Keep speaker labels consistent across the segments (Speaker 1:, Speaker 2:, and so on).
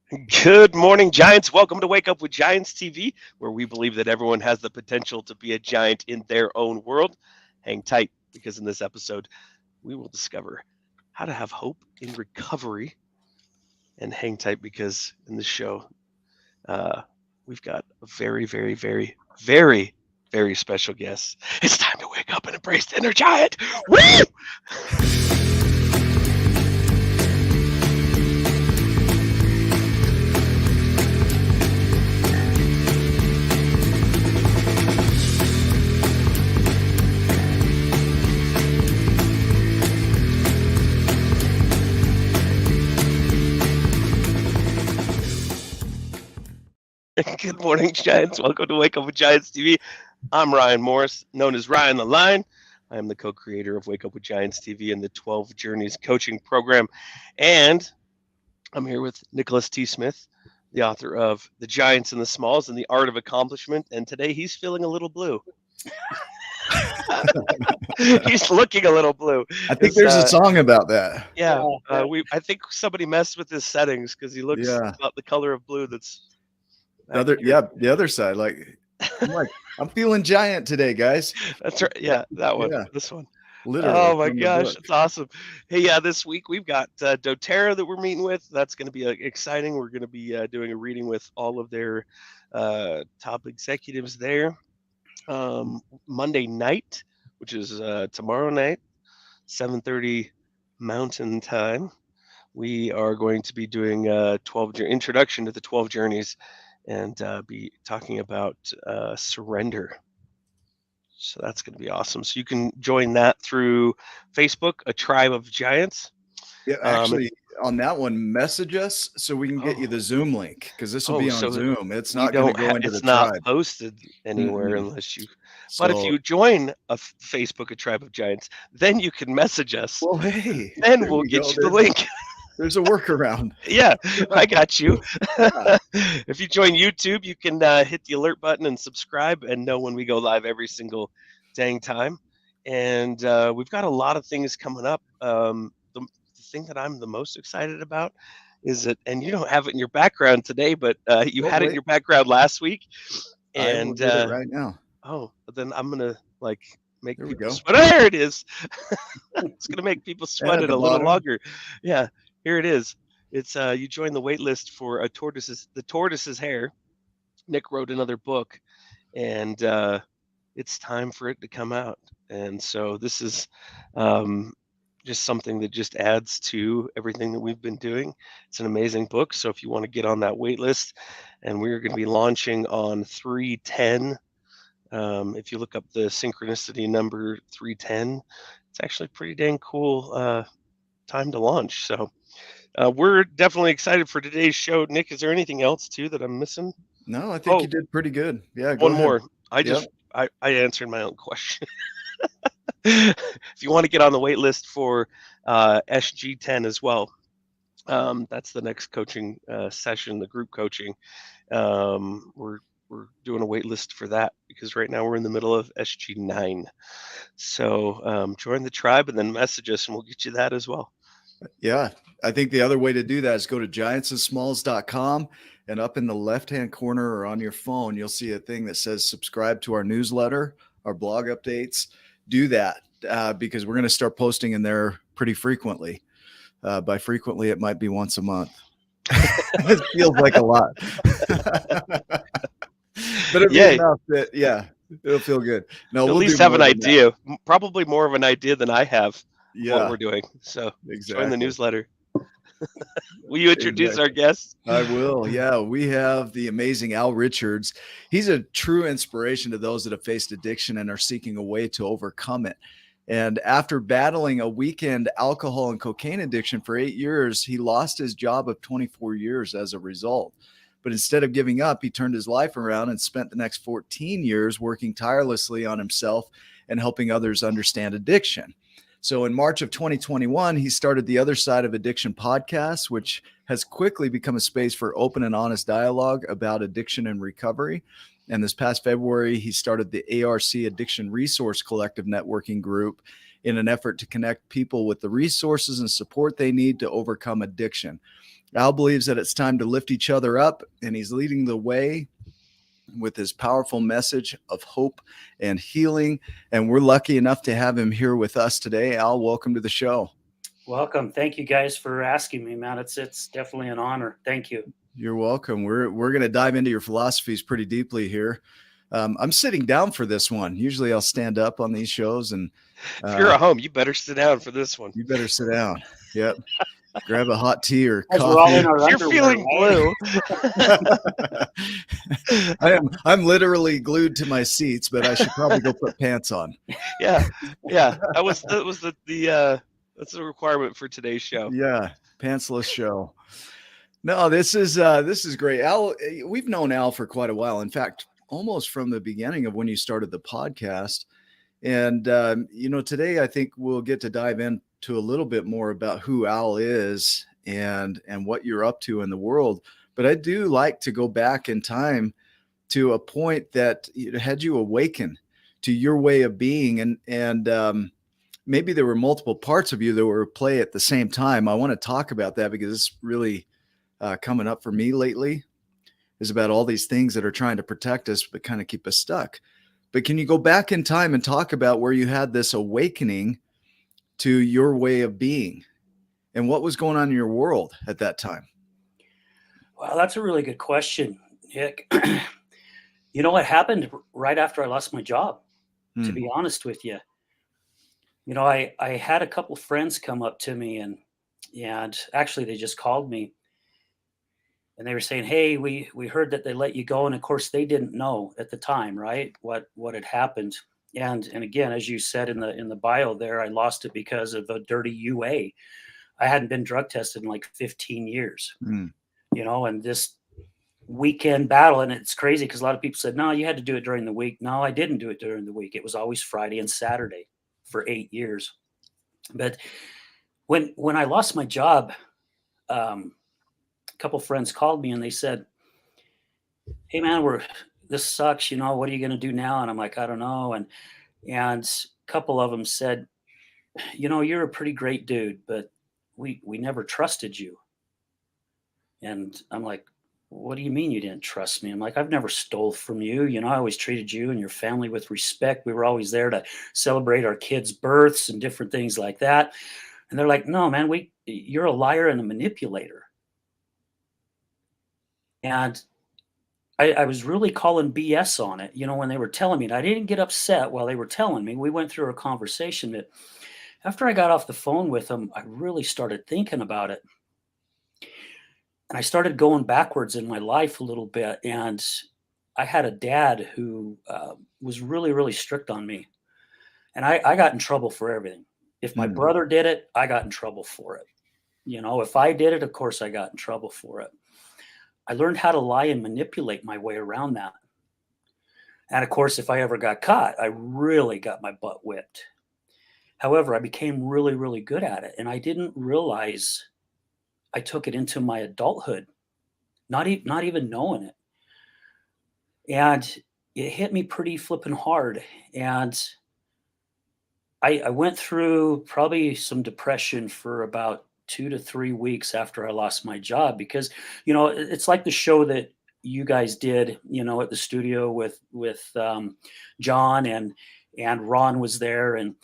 Speaker 1: Good morning, Giants. Welcome to Wake Up with Giants TV, where we believe that everyone has the potential to be a giant in their own world. Hang tight, because in this episode, we will discover how to have hope in recovery. And hang tight, because in this show, uh, we've got a very, very, very, very, very special guest. It's time to wake up and embrace the inner giant. Woo! Good morning, Giants. Welcome to Wake Up with Giants TV. I'm Ryan Morris, known as Ryan the Line. I am the co-creator of Wake Up with Giants TV and the 12 Journeys coaching program. And I'm here with Nicholas T. Smith, the author of The Giants and the Smalls and the Art of Accomplishment. And today he's feeling a little blue. He's looking a little blue.
Speaker 2: I think there's a song about that.
Speaker 1: Yeah, I think somebody messed with his settings, because he looks about the color of blue. That's
Speaker 2: the other side. I'm feeling giant today, guys.
Speaker 1: That's right. Yeah, that one. Yeah. This one.
Speaker 2: Literally.
Speaker 1: Oh my gosh, it's awesome. Hey, this week we've got doTERRA that we're meeting with. That's going to be exciting. We're going to be doing a reading with all of their top executives there. Monday night, which is tomorrow night, 7:30 Mountain Time, we are going to be doing a introduction to the 12 Journeys, and be talking about surrender. So that's going to be awesome. So you can join that through Facebook, A Tribe of Giants.
Speaker 2: Yeah, actually, on that one, message us so we can get you the Zoom link, because this will be on Zoom. It's not going to go into the tribe.
Speaker 1: It's not posted anywhere unless you. But if you join a Facebook, A Tribe of Giants, then you can message us.
Speaker 2: Well, hey,
Speaker 1: then we'll get you the link.
Speaker 2: There's a workaround.
Speaker 1: Yeah, I got you. If you join YouTube, you can hit the alert button and subscribe and know when we go live every single dang time. And we've got a lot of things coming up. The thing that I'm the most excited about is that, and you don't have it in your background today, but you had it in your background last week. And
Speaker 2: I will get it right now.
Speaker 1: Oh, then I'm gonna make people sweat. Oh, there it is. It's gonna make people sweat it a little longer. Yeah. Here it is. It's you join the wait list for the tortoise's hair. Nick wrote another book, and it's time for it to come out. And so this is just something that just adds to everything that we've been doing. It's an amazing book. So if you want to get on that wait list, and we're going to be launching on 3/10. If you look up the synchronicity number 3/10, it's actually a pretty dang cool time to launch. So we're definitely excited for today's show. Nick, is there anything else too that I'm missing?
Speaker 2: No, I think you did pretty good. Yeah,
Speaker 1: one more. I answered my own question. If you want to get on the wait list for SG10 as well, that's the next coaching session, the group coaching. We're doing a wait list for that, because right now we're in the middle of SG9. So join the tribe and then message us, and we'll get you that as well.
Speaker 2: Yeah, I think the other way to do that is go to giantsandsmalls.com, and up in the left-hand corner or on your phone, you'll see a thing that says subscribe to our newsletter, our blog updates. Do that because we're going to start posting in there pretty frequently. By frequently, it might be once a month. It feels like a lot. But it'll be enough that, it'll feel good. No,
Speaker 1: we'll at least have an idea, probably more of an idea than I have. What we're doing. So join the newsletter. Will you introduce our guests?
Speaker 2: I will. Yeah, we have the amazing Al Richards. He's a true inspiration to those that have faced addiction and are seeking a way to overcome it. And after battling a weekend alcohol and cocaine addiction for 8 years, he lost his job of 24 years as a result. But instead of giving up, he turned his life around and spent the next 14 years working tirelessly on himself and helping others understand addiction. So in March of 2021, he started the Other Side of Addiction podcast, which has quickly become a space for open and honest dialogue about addiction and recovery. And this past February, he started the ARC Addiction Resource Collective networking group in an effort to connect people with the resources and support they need to overcome addiction. Al believes that it's time to lift each other up, and he's leading the way with his powerful message of hope and healing. And we're lucky enough to have him here with us today. Al, welcome to the show.
Speaker 3: Welcome. Thank you guys for asking me, man. It's definitely an honor. Thank you.
Speaker 2: You're welcome. We're going to dive into your philosophies pretty deeply here. I'm sitting down for this one. Usually I'll stand up on these shows, and
Speaker 1: if you're at home, you better sit down for this one.
Speaker 2: You better sit down. Yep. Grab a hot tea or coffee.
Speaker 1: You're feeling blue.
Speaker 2: I'm literally glued to my seats, but I should probably go put pants on.
Speaker 1: Yeah. That was that's a requirement for today's show.
Speaker 2: Yeah, pantsless show. No, this is great. Al, we've known Al for quite a while. In fact, almost from the beginning of when you started the podcast. And today I think we'll get to dive into a little bit more about who Al is and what you're up to in the world. But I do like to go back in time to a point that had you awaken to your way of being, and maybe there were multiple parts of you that were at play at the same time. I want to talk about that because it's really coming up for me lately, is about all these things that are trying to protect us but kind of keep us stuck. But can you go back in time and talk about where you had this awakening to your way of being and what was going on in your world at that time?
Speaker 3: Well, that's a really good question, Nick. What happened right after I lost my job, to be honest with you. I had a couple of friends come up to me and actually they just called me and they were saying, hey, we heard that they let you go. And of course they didn't know at the time, right, what had happened. And again, as you said in the bio there, I lost it because of a dirty UA. I hadn't been drug tested in like 15 years, and this weekend battle. And it's crazy because a lot of people said, no, you had to do it during the week. No, I didn't do it during the week. It was always Friday and Saturday for 8 years. But when I lost my job, a couple friends called me and they said, hey man, this sucks. What are you going to do now? And I'm like, I don't know. And a couple of them said, you're a pretty great dude, but we never trusted you. And I'm like, what do you mean you didn't trust me? I'm like, I've never stole from you. I always treated you and your family with respect. We were always there to celebrate our kids' births and different things like that. And they're like, no, man, you're a liar and a manipulator. And I was really calling BS on it, when they were telling me. And I didn't get upset while they were telling me. We went through a conversation, but after I got off the phone with them, I really started thinking about it. And I started going backwards in my life a little bit. And I had a dad who was really, really strict on me. And I got in trouble for everything. If my brother did it, I got in trouble for it. If I did it, of course, I got in trouble for it. I learned how to lie and manipulate my way around that. And of course, if I ever got caught, I really got my butt whipped. However, I became really, really good at it. And I didn't realize I took it into my adulthood, not even knowing it. And it hit me pretty flipping hard. And I went through probably some depression for about 2 to 3 weeks after I lost my job, because, it's like the show that you guys did, at the studio with John and Ron was there. And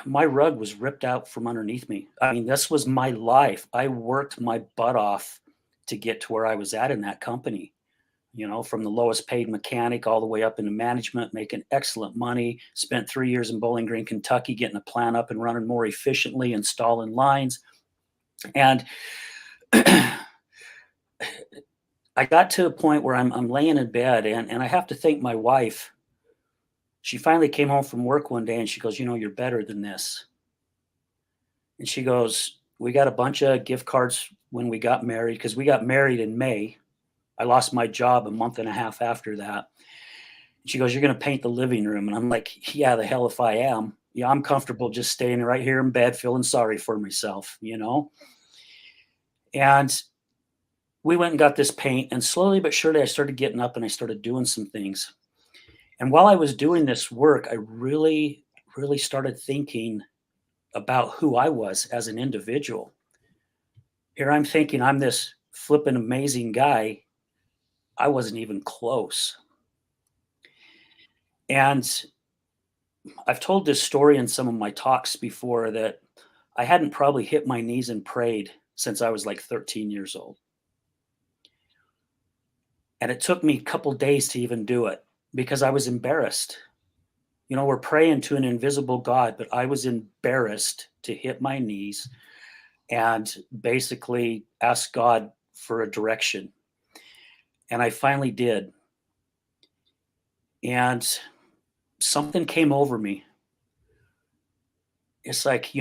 Speaker 3: my rug was ripped out from underneath me. I mean, this was my life. I worked my butt off to get to where I was at in that company, from the lowest paid mechanic all the way up into management, making excellent money. Spent 3 years in Bowling Green, Kentucky, getting a plant up and running more efficiently, installing lines. And I got to a point where I'm laying in bed and I have to thank my wife. She finally came home from work one day and she goes, you're better than this. And she goes, we got a bunch of gift cards when we got married, because we got married in May. I lost my job a month and a half after that. She goes, you're going to paint the living room. And I'm like, yeah, the hell if I am. Yeah, I'm comfortable just staying right here in bed, feeling sorry for myself, And we went and got this paint, and slowly but surely I started getting up and I started doing some things. And while I was doing this work, I really, really started thinking about who I was as an individual. Here I'm thinking I'm this flippin' amazing guy. I wasn't even close. And I've told this story in some of my talks before that I hadn't probably hit my knees and prayed since I was like 13 years old. And it took me a couple days to even do it because I was embarrassed. You know, we're praying to an invisible God, but I was embarrassed to hit my knees and basically ask God for a direction. And I finally did. And something came over me. It's like,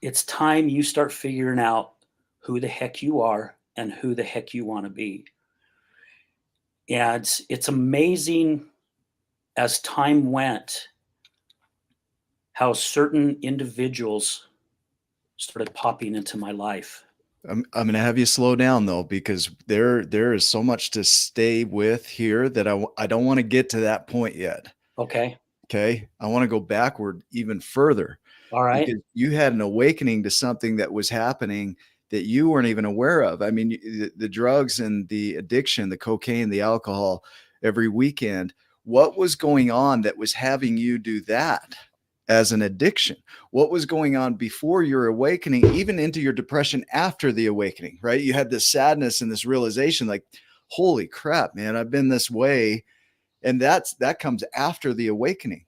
Speaker 3: it's time you start figuring out who the heck you are and who the heck you want to be. And it's amazing as time went how certain individuals started popping into my life.
Speaker 2: I'm going to have you slow down though, because there is so much to stay with here that I don't want to get to that point yet.
Speaker 3: Okay.
Speaker 2: Okay. I want to go backward even further.
Speaker 3: All right.
Speaker 2: Because you had an awakening to something that was happening that you weren't even aware of. I mean, the drugs and the addiction, the cocaine, the alcohol every weekend, what was going on that was having you do that as an addiction? What was going on before your awakening, even into your depression after the awakening, right? You had this sadness and this realization like, holy crap, man, I've been this way. And that comes after the awakening.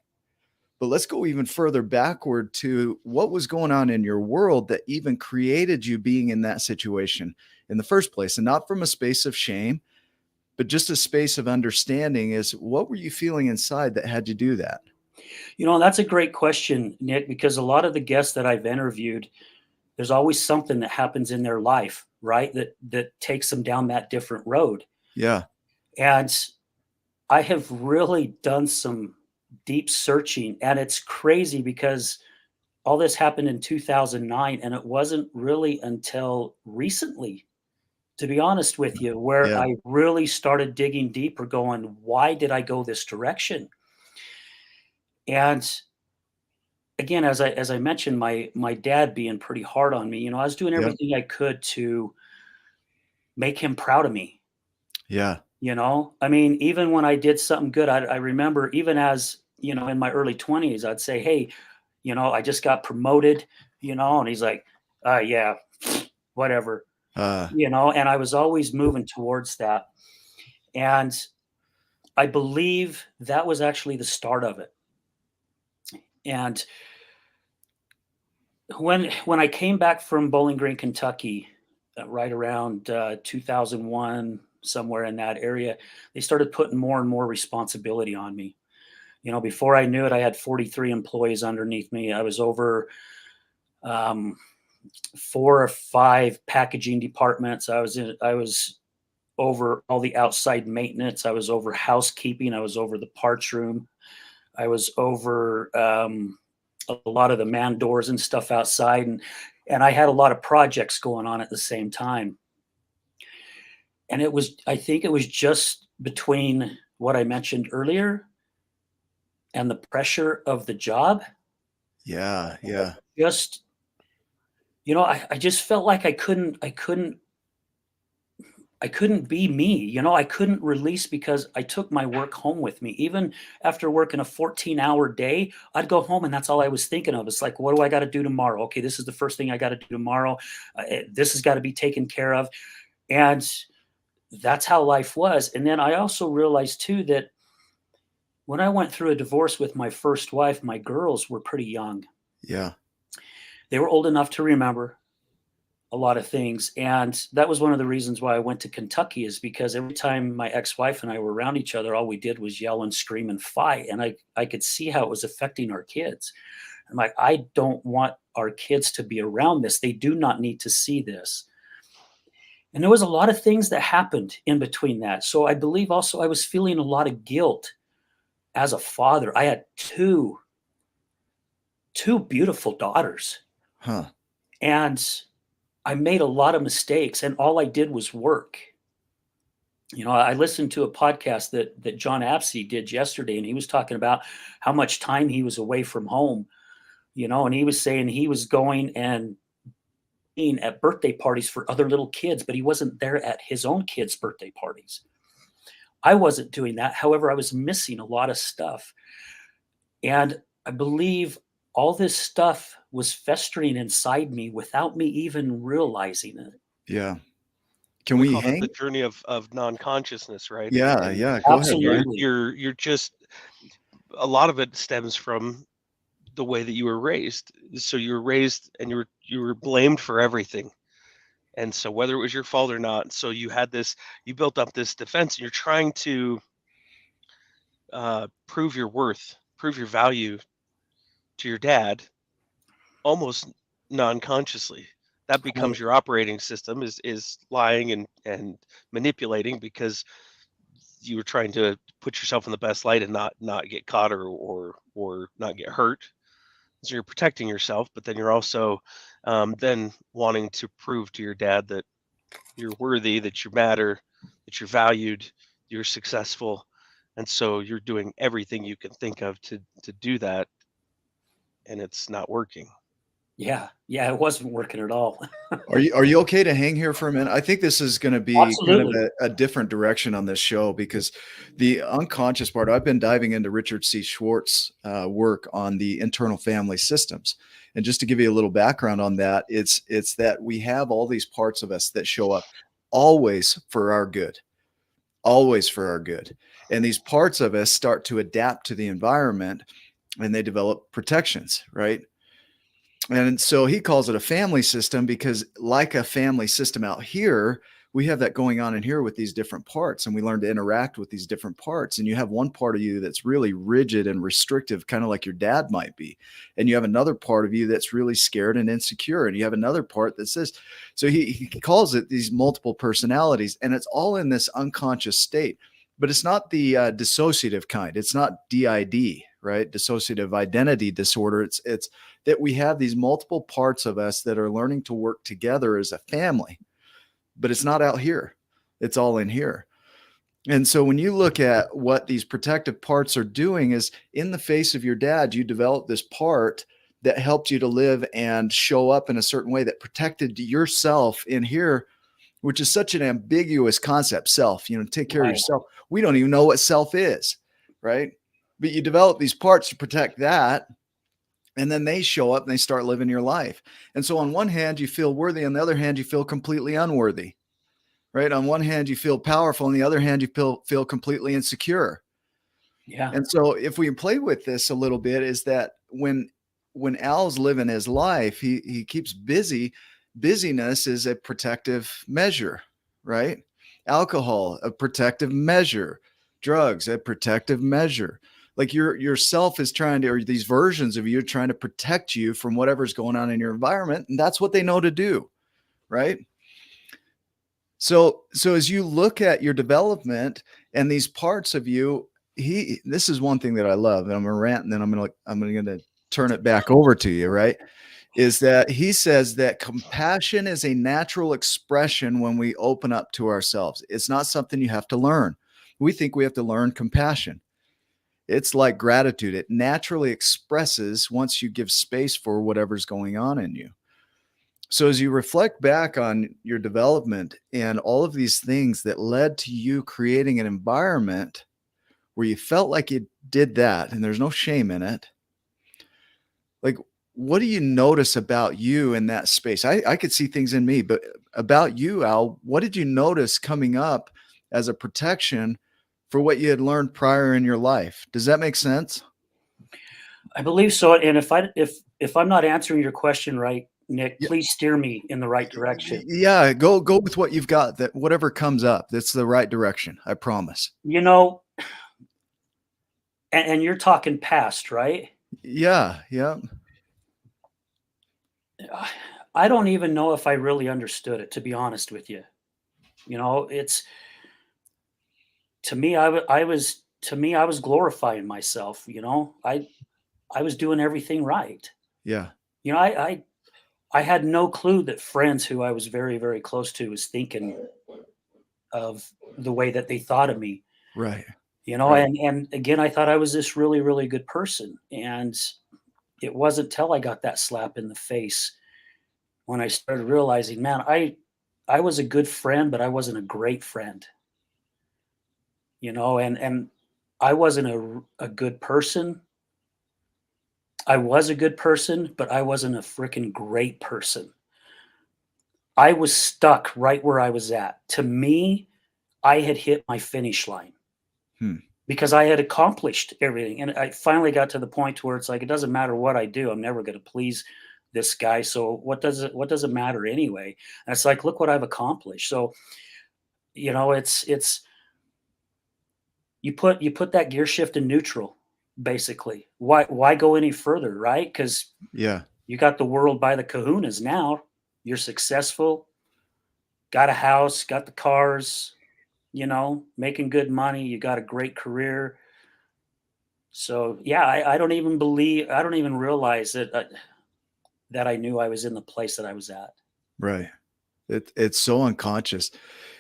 Speaker 2: But let's go even further backward to what was going on in your world that even created you being in that situation in the first place. And not from a space of shame, but just a space of understanding is what were you feeling inside that had you do that?
Speaker 3: That's a great question, Nick, because a lot of the guests that I've interviewed, there's always something that happens in their life, right? That takes them down that different road.
Speaker 2: Yeah.
Speaker 3: And I have really done some deep searching, and it's crazy because all this happened in 2009, and it wasn't really until recently, to be honest with you, where I really started digging deeper, going, why did I go this direction? And again, as I mentioned, my dad being pretty hard on me, I was doing everything I could to make him proud of me.
Speaker 2: Yeah.
Speaker 3: I mean, even when I did something good, I remember even as, in my early 20s, I'd say, hey, I just got promoted, and he's like, yeah, whatever, and I was always moving towards that. And I believe that was actually the start of it. And when I came back from Bowling Green, Kentucky, right around 2001, somewhere in that area, they started putting more and more responsibility on me. Before I knew it, I had 43 employees underneath me. I was over 4 or 5 packaging departments. I was over all the outside maintenance. I was over housekeeping. I was over the parts room. I was over a lot of the man doors and stuff outside, and I had a lot of projects going on at the same time. And I think it was just between what I mentioned earlier and the pressure of the job.
Speaker 2: Yeah. Yeah.
Speaker 3: Just, I just felt like I couldn't be me. I couldn't release because I took my work home with me. Even after working a 14-hour day, I'd go home and that's all I was thinking of. It's like, what do I got to do tomorrow? Okay, this is the first thing I got to do tomorrow. This has got to be taken care of. And that's how life was. And then I also realized too that when I went through a divorce with my first wife, my girls were pretty young.
Speaker 2: Yeah.
Speaker 3: They were old enough to remember a lot of things. And that was one of the reasons why I went to Kentucky, is because every time my ex-wife and I were around each other, all we did was yell and scream and fight. And I could see how it was affecting our kids. I'm like, I don't want our kids to be around this. They do not need to see this. And there was a lot of things that happened in between that. So I believe also I was feeling a lot of guilt as a father. I had two beautiful daughters.
Speaker 2: Huh.
Speaker 3: And I made a lot of mistakes, and all I did was work. I listened to a podcast that John Apsey did yesterday, and he was talking about how much time he was away from home, and he was saying he was going and at birthday parties for other little kids, but he wasn't there at his own kids' birthday parties. I wasn't doing that. However, I was missing a lot of stuff. And I believe all this stuff was festering inside me without me even realizing it.
Speaker 2: Yeah. Can we
Speaker 1: call
Speaker 2: hang?
Speaker 1: it the journey of non-consciousness, right?
Speaker 2: Yeah,
Speaker 1: And
Speaker 2: yeah. Go
Speaker 3: Absolutely.
Speaker 2: ahead,
Speaker 1: you're just, a lot of it stems from the way that you were raised. So you were raised and you were blamed for everything. And so whether it was your fault or not, so you built up this defense, and you're trying to prove your worth, prove your value to your dad, almost non-consciously. That becomes your operating system, is lying and manipulating, because you were trying to put yourself in the best light and not get caught or not get hurt. So you're protecting yourself, but then you're also then wanting to prove to your dad that you're worthy, that you matter, that you're valued, you're successful. And so you're doing everything you can think of to do that, and it's not working.
Speaker 3: Yeah, it wasn't working at all.
Speaker 2: Are you okay to hang here for a minute? I think this is going to be
Speaker 3: Absolutely.
Speaker 2: kind of a different direction on this show, because the unconscious part, I've been diving into Richard C. Schwartz's work on the internal family systems. And just to give you a little background on that, it's that we have all these parts of us that show up always for our good, always for our good. And these parts of us start to adapt to the environment, and they develop protections, right? And so he calls it a family system, because like a family system out here, we have that going on in here with these different parts, and we learn to interact with these different parts. And you have one part of you that's really rigid and restrictive, kind of like your dad might be. And you have another part of you that's really scared and insecure. And you have another part that says, so he calls it these multiple personalities, and it's all in this unconscious state. But it's not the dissociative kind. It's not DID, right? Dissociative identity disorder. It's that we have these multiple parts of us that are learning to work together as a family, but it's not out here. It's all in here. And so when you look at what these protective parts are doing, is in the face of your dad, you developed this part that helped you to live and show up in a certain way that protected yourself in here, which is such an ambiguous concept. Self, take care of yourself. We don't even know what self is, right? But you develop these parts to protect that. And then they show up and they start living your life. And so on one hand, you feel worthy. On the other hand, you feel completely unworthy, right? On one hand, you feel powerful. On the other hand, you feel completely insecure.
Speaker 3: Yeah.
Speaker 2: And so if we play with this a little bit, is that when Al's living his life, he keeps busy. Busyness is a protective measure, right? Alcohol, a protective measure. Drugs, a protective measure. Like yourself is trying to, or these versions of you are trying to protect you from whatever's going on in your environment. And that's what they know to do. Right. So as you look at your development and these parts of you, this is one thing that I love, and I'm gonna rant, and then I'm gonna turn it back over to you. Right. Is that he says that compassion is a natural expression when we open up to ourselves. It's not something you have to learn. We think we have to learn compassion. It's like gratitude. It naturally expresses once you give space for whatever's going on in you. So as you reflect back on your development and all of these things that led to you creating an environment where you felt like you did that, and there's no shame in it, like, what do you notice about you in that space? I could see things in me, but about you, Al, what did you notice coming up as a protection for what you had learned prior in your life? Does that make sense?
Speaker 3: I believe so. And if I'm not answering your question right, Nick, please steer me in the right direction.
Speaker 2: Yeah, go with what you've got. That whatever comes up, that's the right direction. I promise.
Speaker 3: And you're talking past, right?
Speaker 2: Yeah.
Speaker 3: I don't even know if I really understood it, to be honest with you. It's, to me, I was glorifying myself. I was doing everything right.
Speaker 2: Yeah.
Speaker 3: I had no clue that friends who I was very, very close to was thinking of the way that they thought of me.
Speaker 2: Right.
Speaker 3: Right. And again, I thought I was this really, really good person. And it wasn't till I got that slap in the face when I started realizing, man, I was a good friend, but I wasn't a great friend, and I wasn't a good person. I was a good person, but I wasn't a freaking great person. I was stuck right where I was at. To me, I had hit my finish line because I had accomplished everything. And I finally got to the point where it's like, it doesn't matter what I do. I'm never going to please this guy. So what does it matter anyway? And it's like, look what I've accomplished. So, it's you put that gear shift in neutral, basically. Why go any further, right? Because you got the world by the kahunas now. You're successful, got a house, got the cars, making good money. You got a great career. So yeah, I don't even realize that I knew I was in the place that I was at.
Speaker 2: Right. It's so unconscious.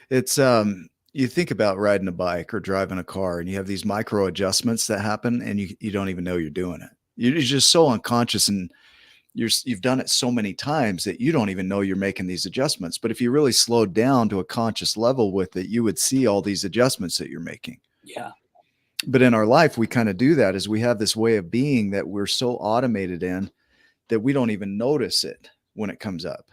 Speaker 2: It's you think about riding a bike or driving a car and you have these micro adjustments that happen and you don't even know you're doing it. You're just so unconscious, and you've done it so many times that you don't even know you're making these adjustments. But if you really slowed down to a conscious level with it, you would see all these adjustments that you're making.
Speaker 3: Yeah.
Speaker 2: But in our life, we kind of do that, as we have this way of being that we're so automated in that we don't even notice it when it comes up.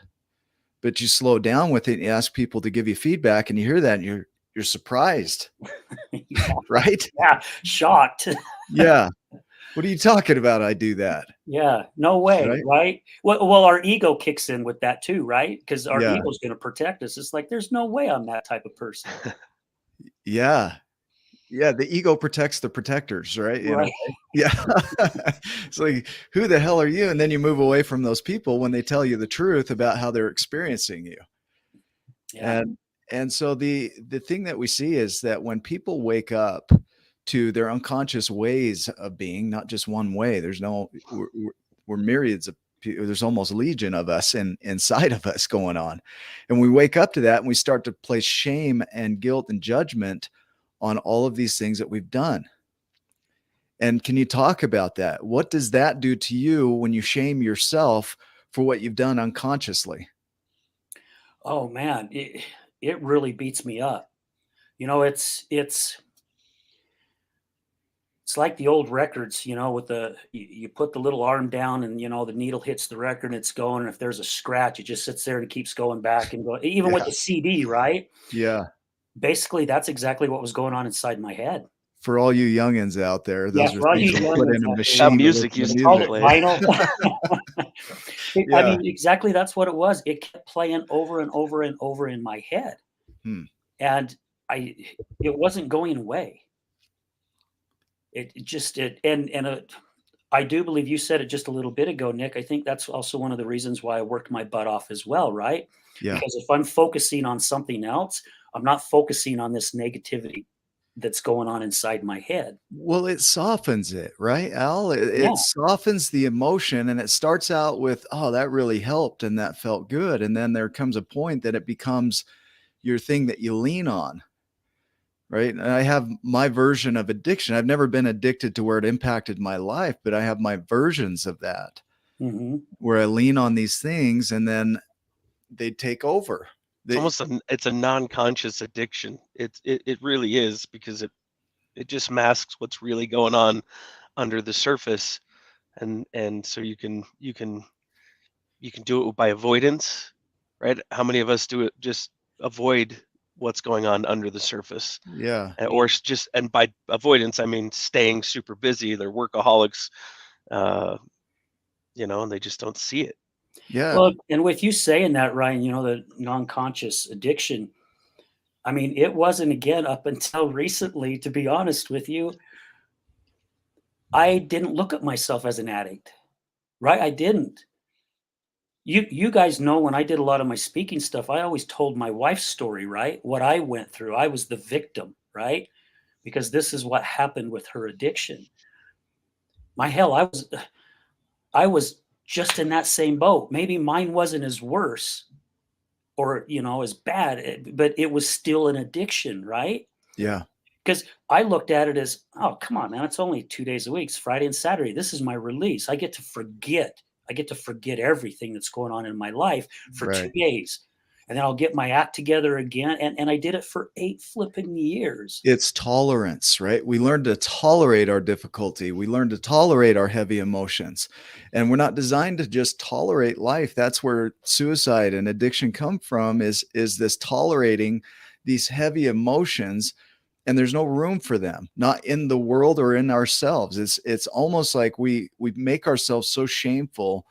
Speaker 2: But you slow down with it and you ask people to give you feedback, and you hear that and you're surprised.
Speaker 3: Yeah.
Speaker 2: Right?
Speaker 3: Yeah. Shocked.
Speaker 2: Yeah. What are you talking about? I do that.
Speaker 3: Yeah. No way. Right? Well, our ego kicks in with that too, right? Because our ego's going to protect us. It's like, there's no way I'm that type of person.
Speaker 2: Yeah. Yeah. The ego protects the protectors, right?
Speaker 3: Right.
Speaker 2: Yeah. It's like, who the hell are you? And then you move away from those people when they tell you the truth about how they're experiencing you.
Speaker 3: Yeah.
Speaker 2: And so the thing that we see is that when people wake up to their unconscious ways of being, not just one way, we're myriads of people. There's almost legion of us inside of us going on. And we wake up to that and we start to place shame and guilt and judgment on all of these things that we've done. And can you talk about that? What does that do to you when you shame yourself for what you've done unconsciously?
Speaker 3: Oh man, it really beats me up. It's like the old records, with you put the little arm down and the needle hits the record and it's going. And if there's a scratch, it just sits there and keeps going back and going. Even with the CD, right?
Speaker 2: Yeah.
Speaker 3: Basically, that's exactly what was I inside my head.
Speaker 2: For all you youngins out there, those are things you put in a machine.
Speaker 1: Music used to play.
Speaker 3: Vinyl. I mean, exactly. That's what it was. It kept playing over and over and over in my head, and it wasn't going away. I do believe you said it just a little bit ago, Nick. I think that's also one of the reasons why I worked my butt off as well, right?
Speaker 2: Yeah.
Speaker 3: Because if I'm focusing on something else, I'm not focusing on this negativity that's going on inside my head.
Speaker 2: Well, it softens it, right, Al? It softens the emotion, and it starts out with, oh, that really helped and that felt good. And then there comes a point that it becomes your thing that you lean on. Right. And I have my version of addiction. I've never been addicted to where it impacted my life, but I have my versions of that where I lean on these things and then they take over.
Speaker 1: It's a non-conscious addiction. It really is, because it just masks what's really going on under the surface. And so you can do it by avoidance, right? How many of us do it just avoid what's going on under the surface?
Speaker 2: Yeah.
Speaker 1: And by avoidance, I mean staying super busy. They're workaholics, and they just don't see it.
Speaker 2: Yeah.
Speaker 3: Well, and with you saying that, Ryan, the non-conscious addiction, I mean, it wasn't, again, up until recently, to be honest with you, I didn't look at myself as an addict, right? I didn't. You guys know, when I did a lot of my speaking stuff, I always told my wife's story, right? What I went through. I was the victim, right? Because this is what happened with her addiction. I was just in that same boat. Maybe mine wasn't as worse or, as bad, but it was still an addiction, right?
Speaker 2: Yeah.
Speaker 3: Because I looked at it as, oh, come on, man, it's only 2 days a week. It's Friday and Saturday. This is my release. I get to forget. I get to forget everything that's going on in my life for
Speaker 2: Right.
Speaker 3: 2 days. And then I'll get my act together again. And I did it for 8 flipping years.
Speaker 2: It's tolerance, right? We learn to tolerate our difficulty. We learn to tolerate our heavy emotions. And we're not designed to just tolerate life. That's where suicide and addiction come from, is this tolerating these heavy emotions, and there's no room for them, not in the world or in ourselves. It's almost like we make ourselves so shameful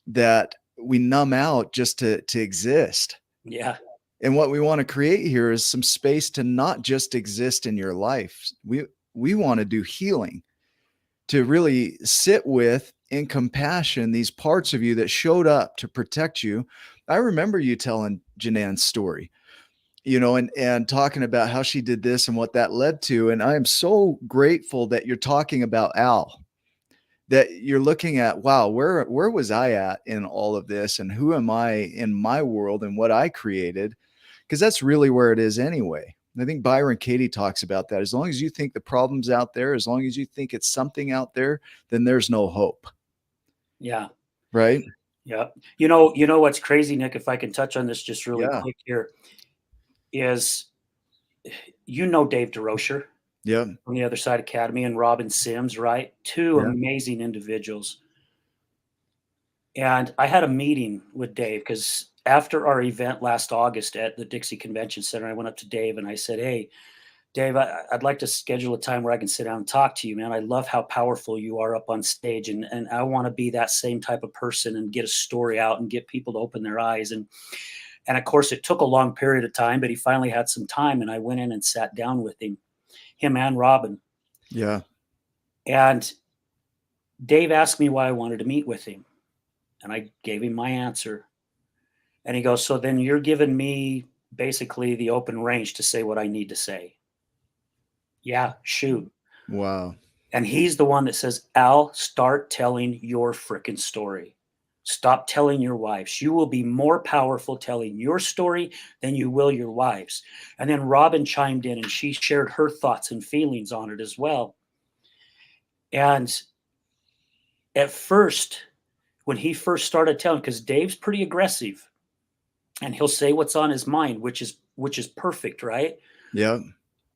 Speaker 2: that we numb out just to exist.
Speaker 3: Yeah.
Speaker 2: And what we want to create here is some space to not just exist in your life. We want to do healing, to really sit with in compassion these parts of you that showed up to protect you. I remember you telling Janan's story, and talking about how she did this and what that led to. And I am so grateful that you're talking about Al, that you're looking at, wow, where was I at in all of this? And who am I in my world and what I created? Because that's really where it is anyway. I think Byron Katie talks about that. As long as you think the problem's out there, as long as you think it's something out there, then there's no hope.
Speaker 3: Yeah.
Speaker 2: Right?
Speaker 3: Yeah. You know what's crazy, Nick, if I can touch on this just really quick here, is Dave DeRocher.
Speaker 2: Yeah.
Speaker 3: From the Other Side Academy, and Robin Sims, right? Two amazing individuals. And I had a meeting with Dave because after our event last August at the Dixie Convention Center, I went up to Dave and I said, "Hey, Dave, I'd like to schedule a time where I can sit down and talk to you, man. I love how powerful you are up on stage, and I want to be that same type of person and get a story out and get people to open their eyes." And of course, it took a long period of time, but he finally had some time, and I went in and sat down with him and Robin.
Speaker 2: Yeah.
Speaker 3: And Dave asked me why I wanted to meet with him. And I gave him my answer. And he goes, "So then you're giving me basically the open range to say what I need to say." Yeah, shoot.
Speaker 2: Wow.
Speaker 3: And he's the one that says, "Al, start telling your frickin' story. Stop telling your wives. You will be more powerful telling your story than you will your wives." And then Robin chimed in and she shared her thoughts and feelings on it as well. And at first, when he first started telling, because Dave's pretty aggressive and he'll say what's on his mind, which is perfect, right?
Speaker 2: Yeah.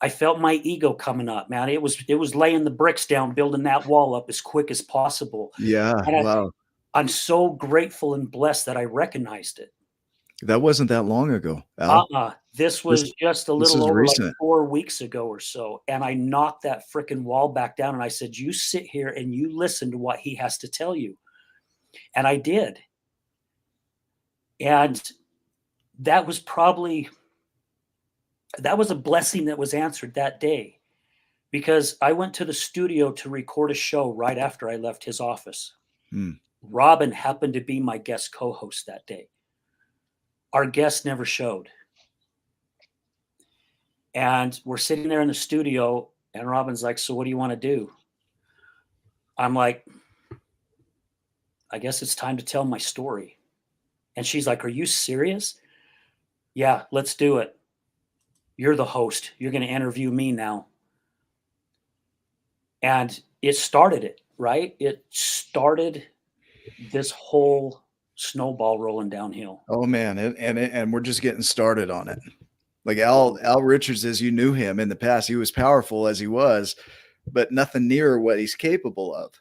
Speaker 3: I felt my ego coming up, man. It was laying the bricks down, building that wall up as quick as possible.
Speaker 2: Yeah.
Speaker 3: And
Speaker 2: wow.
Speaker 3: I'm so grateful and blessed that I recognized it.
Speaker 2: That wasn't that long ago, Al.
Speaker 3: This was just a little over
Speaker 2: recent.
Speaker 3: like 4 weeks ago or so. And I knocked that freaking wall back down and I said, "You sit here and you listen to what he has to tell you." And I did. And that was a blessing that was answered that day, because I went to the studio to record a show right after I left his office. Robin happened to be my guest co-host that day. Our guest never showed. And we're sitting there in the studio and Robin's like, "So what do you want to do?" I'm like, "I guess it's time to tell my story." And she's like, "Are you serious?" "Yeah, let's do it. You're the host. You're going to interview me now." And it started it, right? It started this whole snowball rolling downhill.
Speaker 2: Oh man. And we're just getting started on it. Like Al Richards, as you knew him in the past, he was powerful as he was, but nothing near what he's capable of.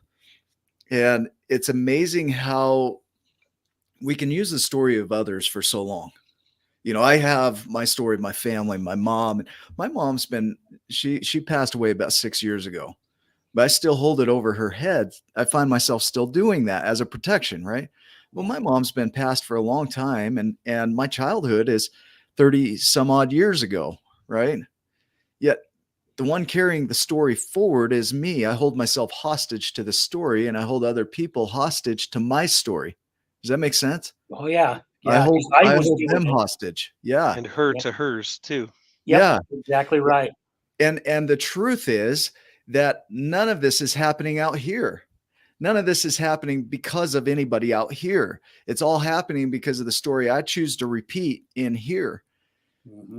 Speaker 2: And it's amazing how we can use the story of others for so long. I have my story of my family, my mom. My mom's she passed away about 6 years ago, but I still hold it over her head. I find myself still doing that as a protection, right? Well, my mom's been passed for a long time, and my childhood is 30 some odd years ago, right? Yet the one carrying the story forward is me. I hold myself hostage to the story, and I hold other people hostage to my story. Does that make sense?
Speaker 3: Oh yeah.
Speaker 2: I hold them hostage. Yeah.
Speaker 1: And her to hers too.
Speaker 3: Yeah. Exactly right.
Speaker 2: And the truth is that none of this is happening out here. None of this is happening because of anybody out here. It's all happening because of the story I choose to repeat in here.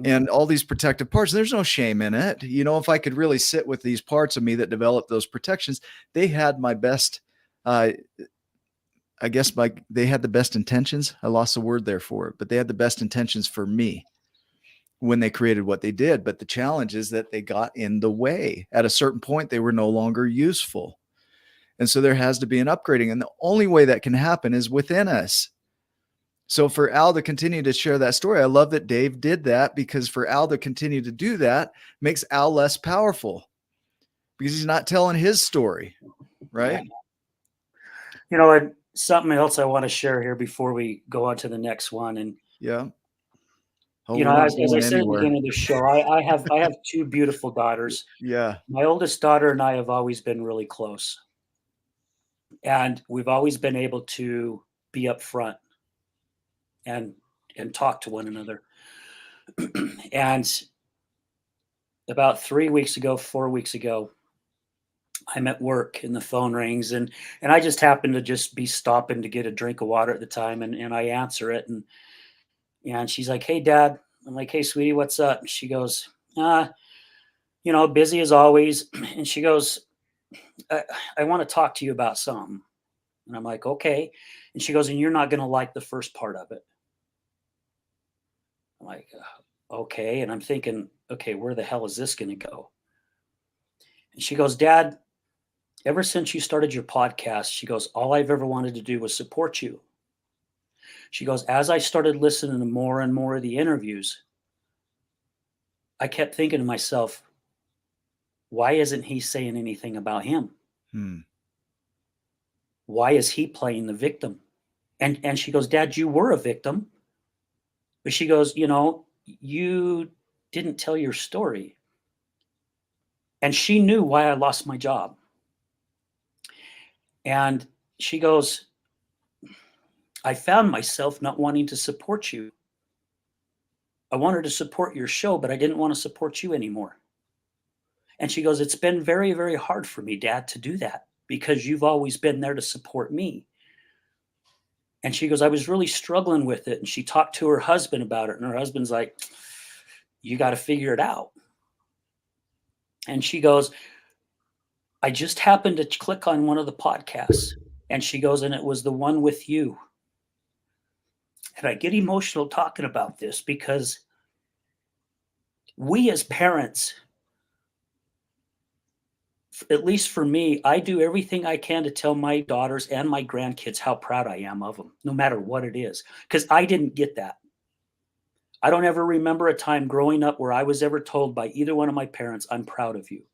Speaker 2: And all these protective parts. There's no shame in it. If I could really sit with these parts of me that developed those protections, they had my best, I I guess they had the best intentions. I lost the word there for it, but they had the best intentions for me when they created what they did. But the challenge is that they got in the way. At a certain point, they were no longer useful. And so there has to be an upgrading. And the only way that can happen is within us. So for Al to continue to share that story, I love that Dave did that, because for Al to continue to do that makes Al less powerful because he's not telling his story, right?
Speaker 3: You know, and something else I want to share here before we go on to the next one. And
Speaker 2: yeah.
Speaker 3: Oh, you know, as I said at the beginning of the show, I have 2 beautiful daughters.
Speaker 2: Yeah.
Speaker 3: My oldest daughter and I have always been really close. And we've always been able to be upfront and talk to one another. And about 4 weeks ago, I'm at work and the phone rings, and I just happened to just be stopping to get a drink of water at the time, and I answer it, and she's like, "Hey, Dad." I'm like, "Hey, sweetie, what's up?" And she goes, you know, busy as always. And she goes, I want to talk to you about something. And I'm like, okay. And she goes, and you're not going to like the first part of it. I'm like, okay. And I'm thinking, okay, where the hell is this going to go? And she goes, Dad, ever since you started your podcast, she goes, all I've ever wanted to do was support you. She goes, as I started listening to more and more of the interviews, I kept thinking to myself, why isn't he saying anything about him? Why is he playing the victim? And she goes, Dad, you were a victim. But she goes, you know, you didn't tell your story. And she knew why I lost my job. And she goes, I found myself not wanting to support you. I wanted to support your show, but I didn't want to support you anymore. And she goes, it's been very, very hard for me, Dad, to do that because you've always been there to support me. And she goes, I was really struggling with it. And she talked to her husband about it. And her husband's like, you got to figure it out. And she goes, I just happened to click on one of the podcasts. And she goes, and it was the one with you. And I get emotional talking about this because we as parents, at least for me, I do everything I can to tell my daughters and my grandkids how proud I am of them, no matter what it is, because I didn't get that. I don't ever remember a time growing up where I was ever told by either one of my parents, I'm proud of you.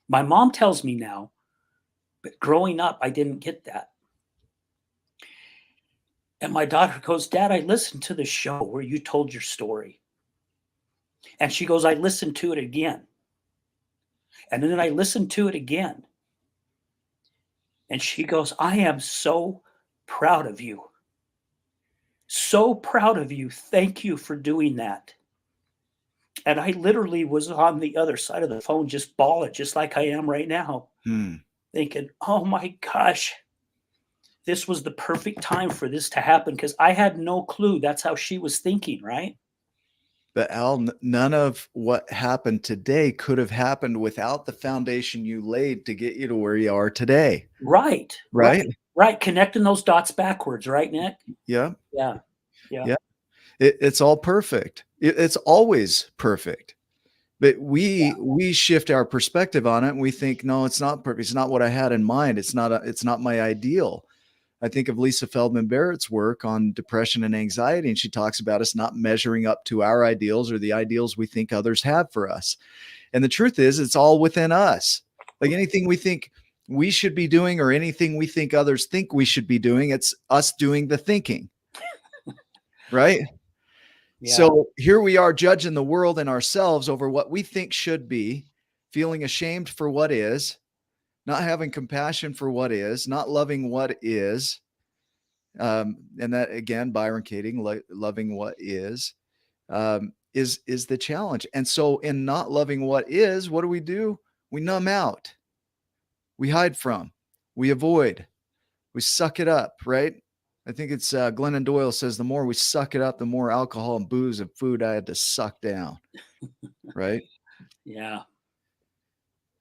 Speaker 3: My mom tells me now, but growing up, I didn't get that. And my daughter goes, Dad, I listened to the show where you told your story. And she goes, I listened to it again. And then I listened to it again. And she goes, I am so proud of you. So proud of you. Thank you for doing that. And I literally was on the other side of the phone just bawling, just like I am right now, thinking, oh my gosh, this was the perfect time for this to happen because I had no clue that's how she was thinking, right?
Speaker 2: But Al, none of what happened today could have happened without the foundation you laid to get you to where you are today.
Speaker 3: Right. Connecting those dots backwards, right, Nick?
Speaker 2: Yeah.
Speaker 3: Yeah.
Speaker 2: It's all perfect. It's always perfect. But we shift our perspective on it and we think, no, it's not perfect. It's not what I had in mind. It's not my ideal. I think of Lisa Feldman Barrett's work on depression and anxiety, and she talks about us not measuring up to our ideals or the ideals we think others have for us. And the truth is, it's all within us. Like anything we think we should be doing or anything we think others think we should be doing, it's us doing the thinking. Right? Yeah. So here we are judging the world and ourselves over what we think should be, feeling ashamed for what is, not having compassion for what is, not loving what is. And that again, Byron Kating, loving what is the challenge. And so in not loving what is, what do? We numb out. We hide from, we avoid, we suck it up, right? I think it's Glennon Doyle says, the more we suck it up, the more alcohol and booze and food I had to suck down. Right?
Speaker 3: Yeah.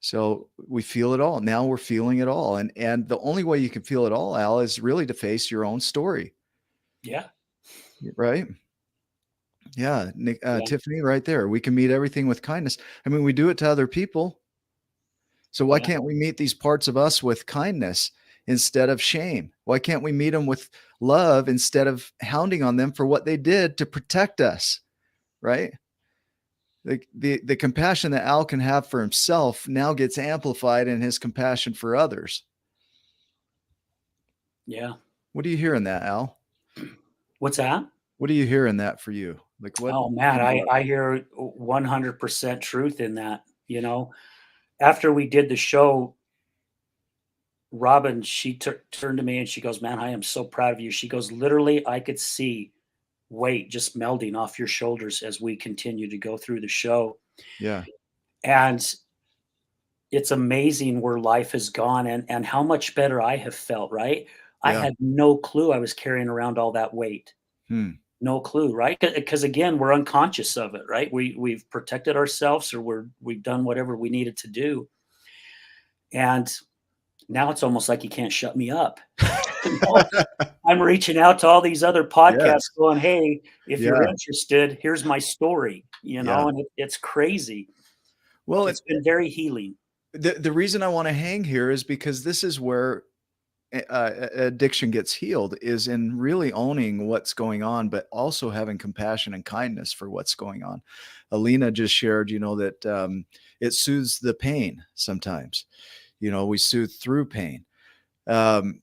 Speaker 2: So we feel it all. Now we're feeling it all. And the only way you can feel it all, Al, is really to face your own story.
Speaker 3: Yeah.
Speaker 2: Right. Yeah. Nick,
Speaker 3: Yeah.
Speaker 2: Tiffany, right there. We can meet everything with kindness. I mean, we do it to other people. So why can't we meet these parts of us with kindness instead of shame? Why can't we meet them with love instead of hounding on them for what they did to protect us? Right. The compassion that Al can have for himself now gets amplified in his compassion for others.
Speaker 3: Yeah.
Speaker 2: What do you hear in that, Al?
Speaker 3: What's that?
Speaker 2: What do you hear in that for you? Like what?
Speaker 3: Oh man, I hear 100% truth in that. After we did the show, Robin, she turned to me and she goes, "Man, I am so proud of you." She goes, "Literally, I could see weight just melting off your shoulders as we continue to go through the show."
Speaker 2: Yeah.
Speaker 3: And it's amazing where life has gone and how much better I have felt, right? I had no clue I was carrying around all that weight. No clue, right? Because again, we're unconscious of it, right? We've protected ourselves, or we've done whatever we needed to do. And now it's almost like you can't shut me up. I'm reaching out to all these other podcasts going, "Hey, if you're interested, here's my story," and it's crazy. Well, it's been very healing.
Speaker 2: The reason I want to hang here is because this is where addiction gets healed, is in really owning what's going on, but also having compassion and kindness for what's going on. Alina just shared, that it soothes the pain sometimes. We soothe through pain. And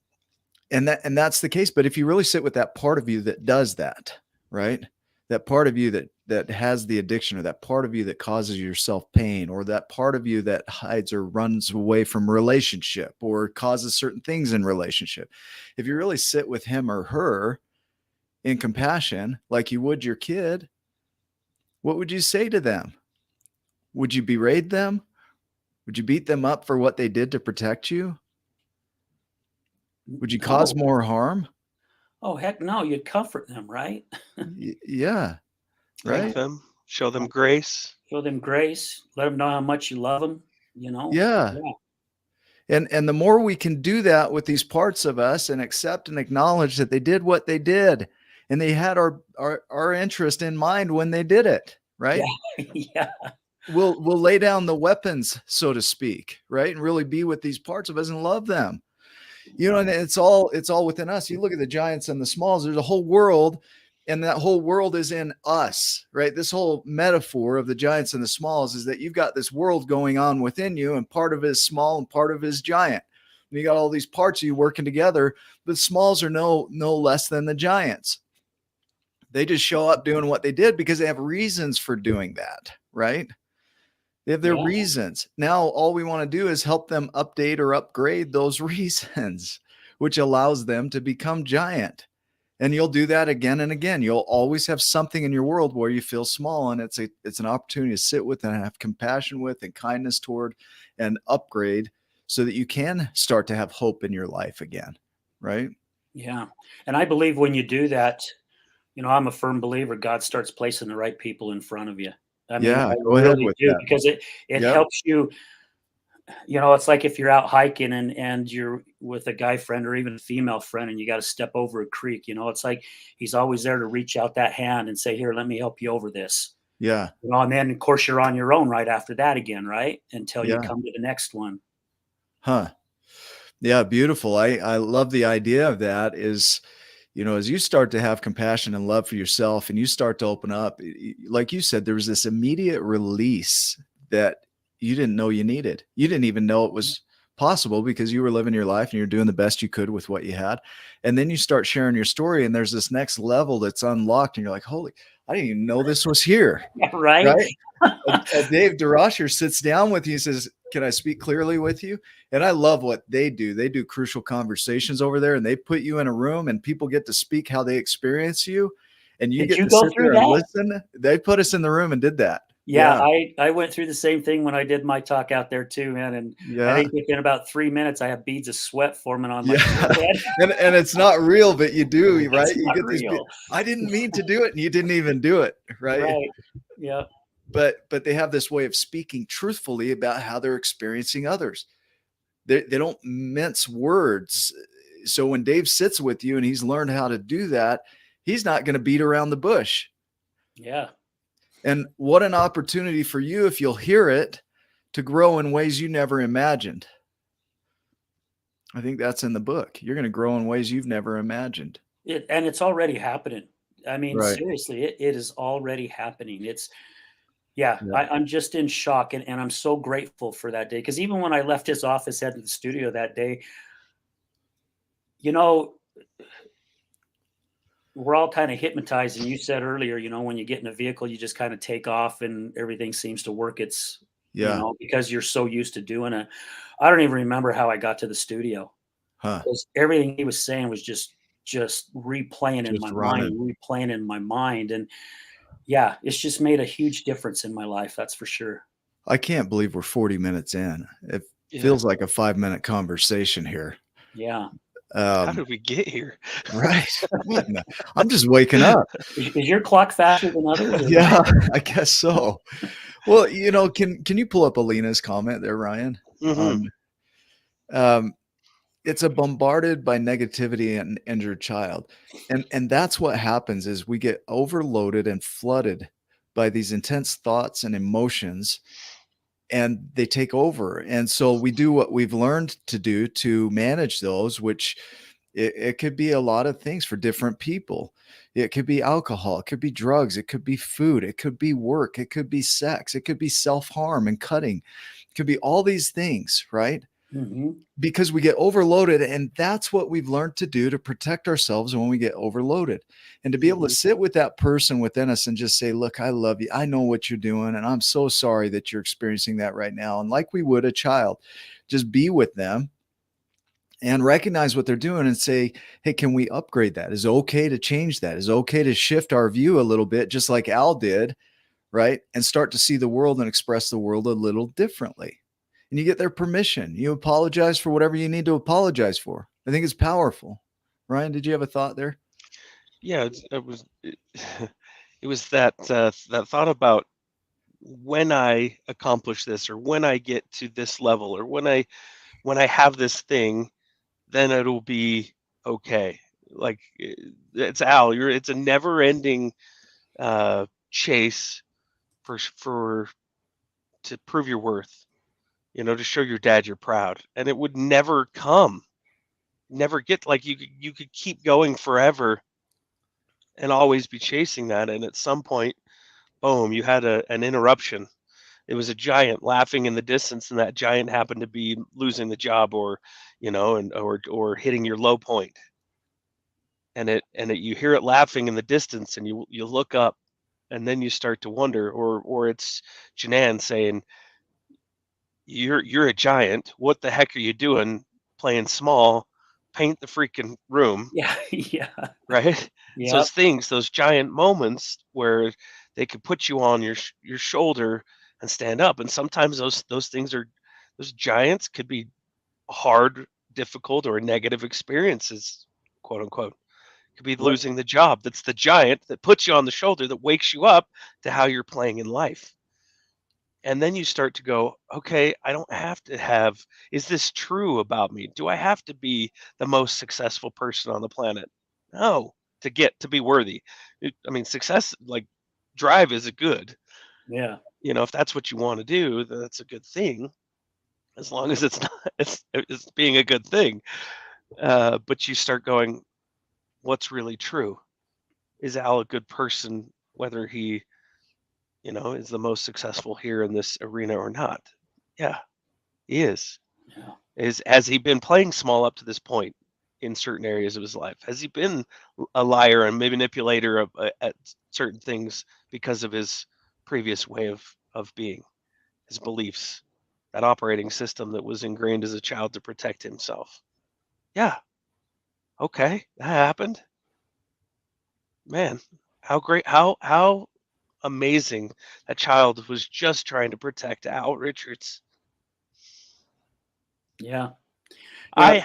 Speaker 2: that's the case. But if you really sit with that part of you that does that, right? That part of you that has the addiction, or that part of you that causes yourself pain, or that part of you that hides or runs away from relationship or causes certain things in relationship. If you really sit with him or her in compassion, like you would your kid, what would you say to them? Would you berate them? Would you beat them up for what they did to protect you? Would you cause more harm?
Speaker 3: Oh, heck no. You'd comfort them, right?
Speaker 2: Yeah. Right.
Speaker 1: Thank them. Show them grace.
Speaker 3: Show them grace. Let them know how much you love them,
Speaker 2: Yeah. And the more we can do that with these parts of us and accept and acknowledge that they did what they did, and they had our interest in mind when they did it, right?
Speaker 3: Yeah.
Speaker 2: We'll lay down the weapons, so to speak, right? And really be with these parts of us and love them. And it's all within us. You look at the giants and the smalls, there's a whole world, and that whole world is in us, right? This whole metaphor of the giants and the smalls is that you've got this world going on within you, and part of it is small and part of it is giant. And you got all these parts of you working together, but smalls are no less than the giants. They just show up doing what they did because they have reasons for doing that, right? They have their reasons. Now, all we want to do is help them update or upgrade those reasons, which allows them to become giant. And you'll do that again and again. You'll always have something in your world where you feel small, and it's an opportunity to sit with and have compassion with and kindness toward and upgrade so that you can start to have hope in your life again, right?
Speaker 3: Yeah. And I believe when you do that, I'm a firm believer God starts placing the right people in front of you. I mean, I
Speaker 2: go ahead with that.
Speaker 3: because it helps you. It's like if you're out hiking and you're with a guy friend or even a female friend, and you got to step over a creek. It's like he's always there to reach out that hand and say, "Here, let me help you over this."
Speaker 2: Yeah.
Speaker 3: And then of course you're on your own right after that again, right? Until you come to the next one.
Speaker 2: Huh. Yeah, beautiful. I love the idea of that is, as you start to have compassion and love for yourself and you start to open up, like you said, there was this immediate release that you didn't know you needed. You didn't even know it was possible because you were living your life and you're doing the best you could with what you had. And then you start sharing your story and there's this next level that's unlocked and you're like, holy, I didn't even know this was here.
Speaker 3: Right?
Speaker 2: Dave DeRocher sits down with you and says, "Can I speak clearly with you?" And I love what they do. They do crucial conversations over there, and they put you in a room and people get to speak how they experience you. And you get to sit there and listen. They put us in the room and did that.
Speaker 3: Yeah. I went through the same thing when I did my talk out there too, man. And I think within about 3 minutes, I have beads of sweat forming on my head.
Speaker 2: and it's not real, but you do, right?
Speaker 3: You get these.
Speaker 2: I didn't mean to do it, and you didn't even do it, right?
Speaker 3: Right. Yeah.
Speaker 2: but they have this way of speaking truthfully about how they're experiencing others. They don't mince words. So when Dave sits with you and he's learned how to do that, he's not going to beat around the bush.
Speaker 3: Yeah.
Speaker 2: And what an opportunity for you, if you'll hear it, to grow in ways you never imagined. I think that's in the book. You're going to grow in ways you've never imagined.
Speaker 3: And it's already happening. I mean,
Speaker 2: Right.
Speaker 3: seriously, it is already happening. I'm just in shock, and I'm so grateful for that day. Because even when I left his office, headed to the studio that day, you know, we're all kind of hypnotized. And you said earlier, you know, when you get in a vehicle, you just kind of take off and everything seems to work. It's, you know, because you're so used to doing it. I don't even remember how I got to the studio. Because everything he was saying was just replaying in my mind. And yeah, it's just made a huge difference in my life. That's for sure.
Speaker 2: I can't believe we're 40 minutes in. It feels like a 5-minute conversation here.
Speaker 3: Yeah.
Speaker 1: How did we get here?
Speaker 2: Right. I'm just waking up.
Speaker 3: Is your clock faster than others?
Speaker 2: Yeah, I guess so. Well, you know, can you pull up Alina's comment there, Ryan?
Speaker 1: Mm-hmm.
Speaker 2: It's a bombarded by negativity and injured child. And that's what happens is we get overloaded and flooded by these intense thoughts and emotions, and they take over. And so we do what we've learned to do to manage those, which it could be a lot of things for different people. It could be alcohol, it could be drugs, it could be food, it could be work, it could be sex, it could be self-harm and cutting. It could be all these things, right?
Speaker 3: Mm-hmm.
Speaker 2: Because we get overloaded, and that's what we've learned to do to protect ourselves when we get overloaded. And to be able to sit with that person within us and just say, look, I love you. I know what you're doing, and I'm so sorry that you're experiencing that right now. And like we would a child, just be with them and recognize what they're doing and say, hey, can we upgrade that? Is it okay to change that? Is it okay to shift our view a little bit, just like Al did, right? And start to see the world and express the world a little differently. And you get their permission. You apologize for whatever you need to apologize for. I think it's powerful. Ryan, did you have a thought there?
Speaker 1: Yeah, it was that thought about when I accomplish this, or when I get to this level, or when I have this thing, then it'll be okay. Like it's Al. It's a never-ending chase to prove your worth. You know, to show your dad you're proud, and it would never come, never get, like you could keep going forever and always be chasing that, and at some point, boom, you had an interruption. It was a giant laughing in the distance, and that giant happened to be losing the job, or you know, or hitting your low point, and you hear it laughing in the distance, and you look up, and then you start to wonder, or it's Janan saying, you're a giant. What the heck are you doing playing small? Paint the freaking room.
Speaker 3: Yeah. Yeah.
Speaker 1: Right.
Speaker 3: Yeah.
Speaker 1: So those things, those giant moments where they could put you on your shoulder and stand up. And sometimes those things those giants could be hard, difficult, or negative experiences, quote unquote. It could be losing the job. That's the giant that puts you on the shoulder, that wakes you up to how you're playing in life. And then you start to go, okay, I don't have to have, is this true about me? Do I have to be the most successful person on the planet? No, to be worthy. I mean, success, like drive is a good.
Speaker 3: Yeah.
Speaker 1: You know, if that's what you want to do, that's a good thing, as long as it's not, it's being a good thing. But you start going, what's really true? Is Al a good person, whether he, you know, is the most successful here in this arena or not? Yeah, he is.
Speaker 3: Yeah.
Speaker 1: Has he been playing small up to this point in certain areas of his life? Has he been a liar and manipulator at certain things because of his previous way of being, his beliefs, that operating system that was ingrained as a child to protect himself? Yeah. Okay, that happened. Man, how great, how amazing that child was just trying to protect Al Richards.
Speaker 3: Yeah.
Speaker 1: I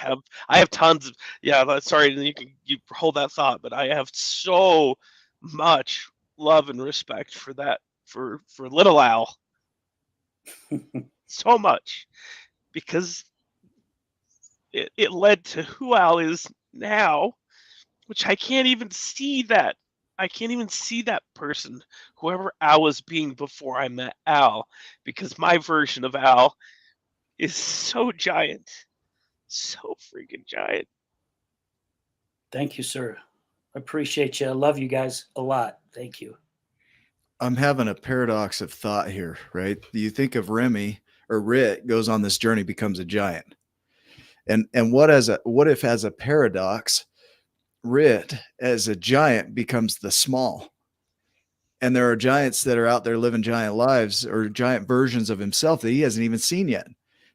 Speaker 1: have tons of, sorry, you hold that thought, but I have so much love and respect for that for little Al. So much, because it led to who Al is now, which I can't even see that. I can't even see that person, whoever Al was being before I met Al, because my version of Al is so giant, so freaking giant.
Speaker 3: Thank you, sir. I appreciate you. I love you guys a lot. Thank you.
Speaker 2: I'm having a paradox of thought here, right? You think of Remy or Rit goes on this journey, becomes a giant. And what if as a paradox, Rit as a giant becomes the small? And there are giants that are out there living giant lives, or giant versions of himself that he hasn't even seen yet.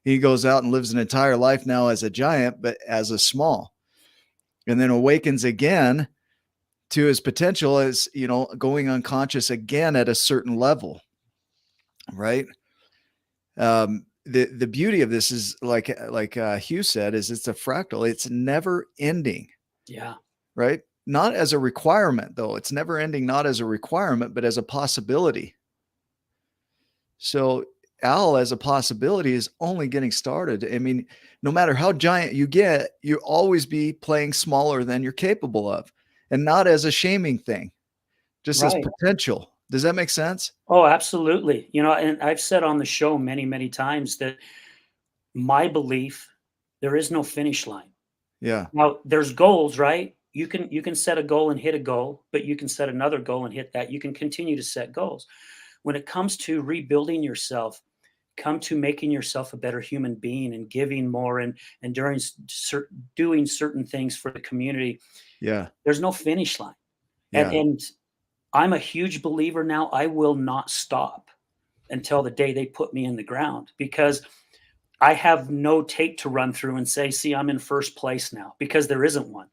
Speaker 2: He goes out and lives an entire life now as a giant, but as a small, and then awakens again to his potential as, going unconscious again at a certain level. Right. The beauty of this is like Hugh said, is it's a fractal. It's never ending.
Speaker 3: Yeah.
Speaker 2: Right. Not as a requirement, though. It's never ending, not as a requirement, but as a possibility. So Al as a possibility is only getting started. I mean, no matter how giant you get, you'll always be playing smaller than you're capable of, and not as a shaming thing, just as potential. Does that make sense?
Speaker 3: Oh, absolutely. And I've said on the show many, many times that my belief, there is no finish line.
Speaker 2: Yeah.
Speaker 3: Now there's goals, right? You can set a goal and hit a goal, but you can set another goal and hit that. You can continue to set goals. When it comes to rebuilding yourself, come to making yourself a better human being and giving more and doing certain things for the community.
Speaker 2: Yeah.
Speaker 3: There's no finish line.
Speaker 2: Yeah.
Speaker 3: And I'm a huge believer now. I will not stop until the day they put me in the ground, because I have no tape to run through and say, see, I'm in first place now, because there isn't one.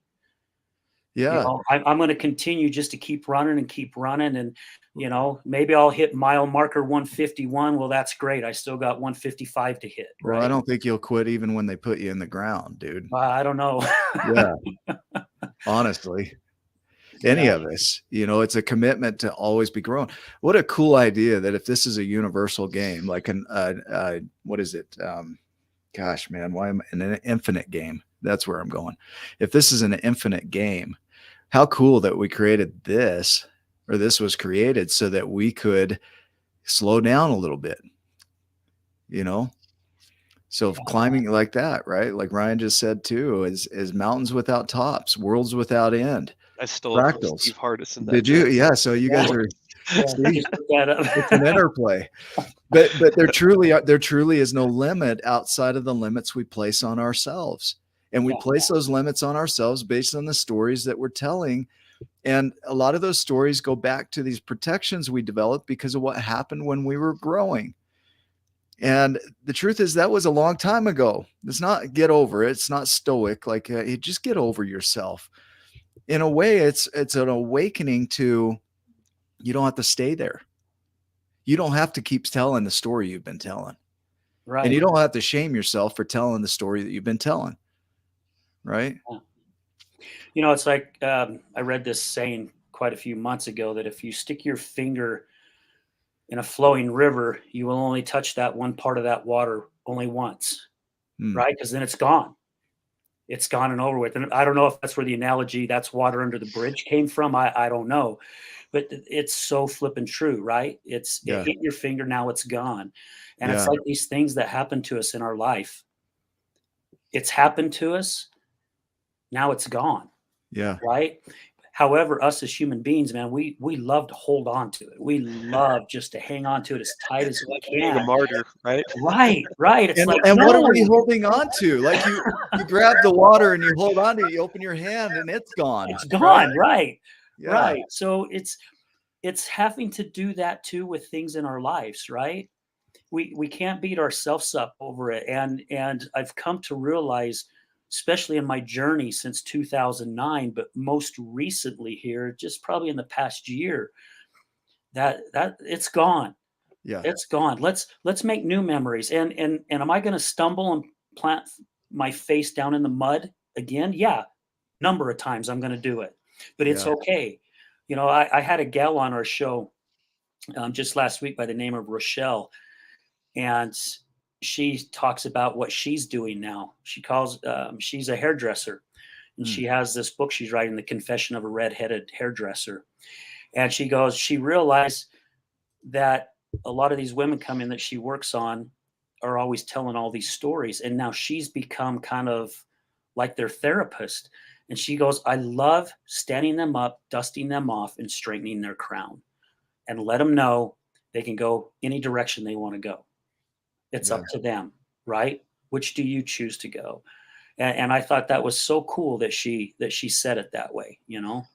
Speaker 2: Yeah.
Speaker 3: I'm going to continue just to keep running. And, maybe I'll hit mile marker 151. Well, that's great. I still got 155 to hit. Right?
Speaker 2: Well, I don't think you'll quit even when they put you in the ground, dude.
Speaker 3: I don't know.
Speaker 2: Yeah. Honestly. Any of us, it's a commitment to always be growing. What a cool idea that if this is a universal game, like what is it? Gosh, man, why am I in an infinite game? That's where I'm going. If this is an infinite game, how cool that we created this, or this was created so that we could slow down a little bit, So climbing like that, right? Like Ryan just said too, is mountains without tops, worlds without end.
Speaker 1: I stole it from Steve Hardison.
Speaker 2: Did you? Yeah. So you guys are. It's an interplay, but there truly is no limit outside of the limits we place on ourselves, and we place those limits on ourselves based on the stories that we're telling. And a lot of those stories go back to these protections we developed because of what happened when we were growing. And the truth is that was a long time ago. It's not get over it. It's not stoic. Like just get over yourself. In a way, it's an awakening to, you don't have to stay there. You don't have to keep telling the story you've been telling.
Speaker 3: Right.
Speaker 2: And you don't have to shame yourself for telling the story that you've been telling. Right.
Speaker 3: It's like, I read this saying quite a few months ago that if you stick your finger in a flowing river, you will only touch that one part of that water only once. Right. Because then it's gone. It's gone and over with. And I don't know if that's where the analogy, that's water under the bridge, came from. I don't know, but it's so flippin' true, right? It hit your finger, now it's gone. And it's like these things that happen to us in our life. It's happened to us. Now it's gone.
Speaker 2: Yeah.
Speaker 3: Right. However, us as human beings, man, we love to hold on to it. We love just to hang on to it as tight as we can.
Speaker 1: Being a martyr, right?
Speaker 3: Right. It's
Speaker 2: what are we holding on to? Like you grab the water and you hold on to it, you open your hand and it's gone.
Speaker 3: It's gone, right?
Speaker 2: Yeah.
Speaker 3: Right. So it's having to do that too with things in our lives, right? We can't beat ourselves up over it. And I've come to realize, especially in my journey since 2009, but most recently here, just probably in the past year, that it's gone.
Speaker 2: Yeah,
Speaker 3: it's gone. Let's make new memories. And am I going to stumble and plant my face down in the mud again? Yeah, number of times I'm going to do it, but it's okay. I had a gal on our show just last week by the name of Rochelle. And she talks about what she's doing now. She's a hairdresser, and she has this book she's writing, The Confession of a Red-Headed Hairdresser. And she goes, she realized that a lot of these women come in that she works on are always telling all these stories. And now she's become kind of like their therapist. And she goes, I love standing them up, dusting them off, and straightening their crown, and let them know they can go any direction they want to go. It's up to them, right? Which do you choose to go? And I thought that was so cool that she said it that way, you know?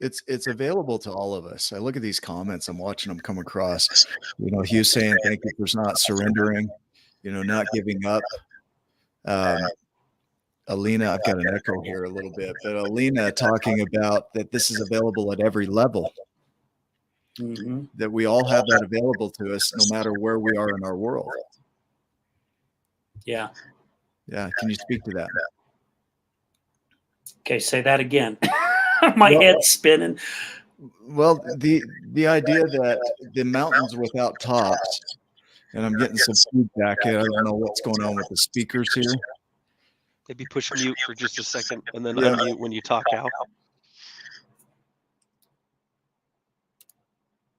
Speaker 2: It's available to all of us. I look at these comments, I'm watching them come across. You know, Hugh saying thank you for not surrendering, you know, not giving up. Alina, I've got an echo here a little bit, but Alina talking about that this is available at every level. That we all have that available to us no matter where we are in our world.
Speaker 3: Yeah.
Speaker 2: Yeah. Can you speak to that?
Speaker 3: Okay, say that again. My head's spinning.
Speaker 2: Well, the idea that the mountains without tops, and I'm getting some feedback here. I don't know what's going on with the speakers here.
Speaker 1: Maybe push mute for just a second and then unmute when you talk out.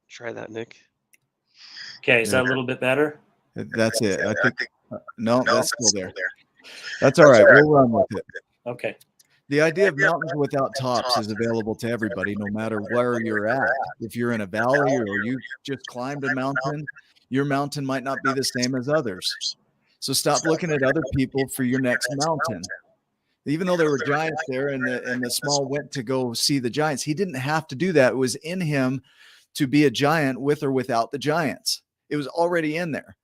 Speaker 1: Try that, Nick.
Speaker 3: Okay, is that a little bit better?
Speaker 2: That's it. I think no, that's still there. That's all right. We'll run with it.
Speaker 3: Okay.
Speaker 2: The idea of mountains without tops is available to everybody, no matter where you're at. If you're in a valley or you just climbed a mountain, your mountain might not be the same as others. So stop looking at other people for your next mountain. Even though there were giants there and the small went to go see the giants, he didn't have to do that. It was in him to be a giant with or without the giants. It was already in there.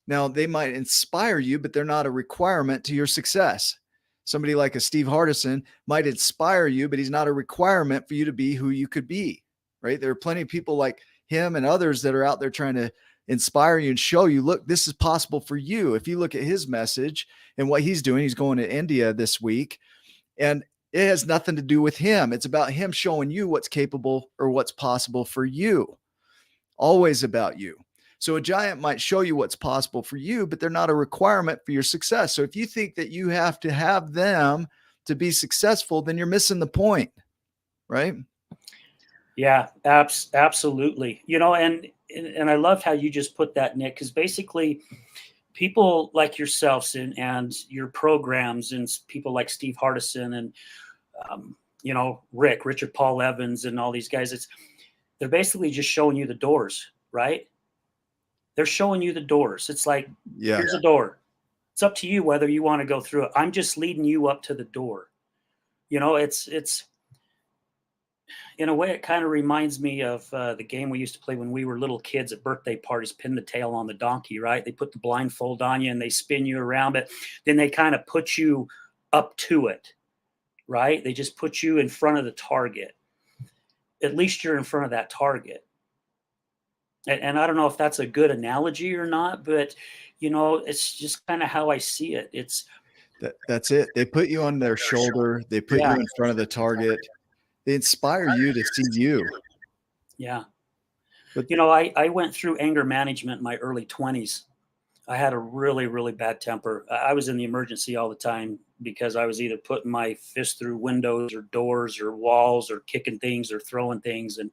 Speaker 2: Now, they might inspire you, but they're not a requirement to your success. Somebody like a Steve Hardison might inspire you, but he's not a requirement for you to be who you could be, right? There are plenty of people like him and others that are out there trying to inspire you and show you, look, this is possible for you. If you look at his message and what he's doing, he's going to India this week, and it has nothing to do with him. It's about him showing you what's capable or what's possible for you. Always about you. So a giant might show you what's possible for you, but they're not a requirement for your success. So if you think that you have to have them to be successful, then you're missing the point, right?
Speaker 3: Yeah, absolutely. You know, and I loved how you just put that, Nick, because basically people like yourselves and your programs and people like Steve Hardison and, you know, Richard Paul Evans and all these guys, they're basically just showing you the doors, right? They're showing you the doors. It's like, here's a door. It's up to you whether you want to go through it. I'm just leading you up to the door. You know, it's in a way, it kind of reminds me of the game we used to play when we were little kids at birthday parties, pin the tail on the donkey, right? They put the blindfold on you and they spin you around, but then they kind of put you up to it, right? They just put you in front of the target. At least you're in front of that target. And I don't know if that's a good analogy or not, but, you know, it's just kind of how I see it.
Speaker 2: That's it. They put you on their shoulder. They put you in front of the target. They inspire you to see you.
Speaker 3: Yeah. But, you know, I went through anger management in my early 20s. I had a really, really bad temper. I was in the emergency all the time because I was either putting my fist through windows or doors or walls or kicking things or throwing things. And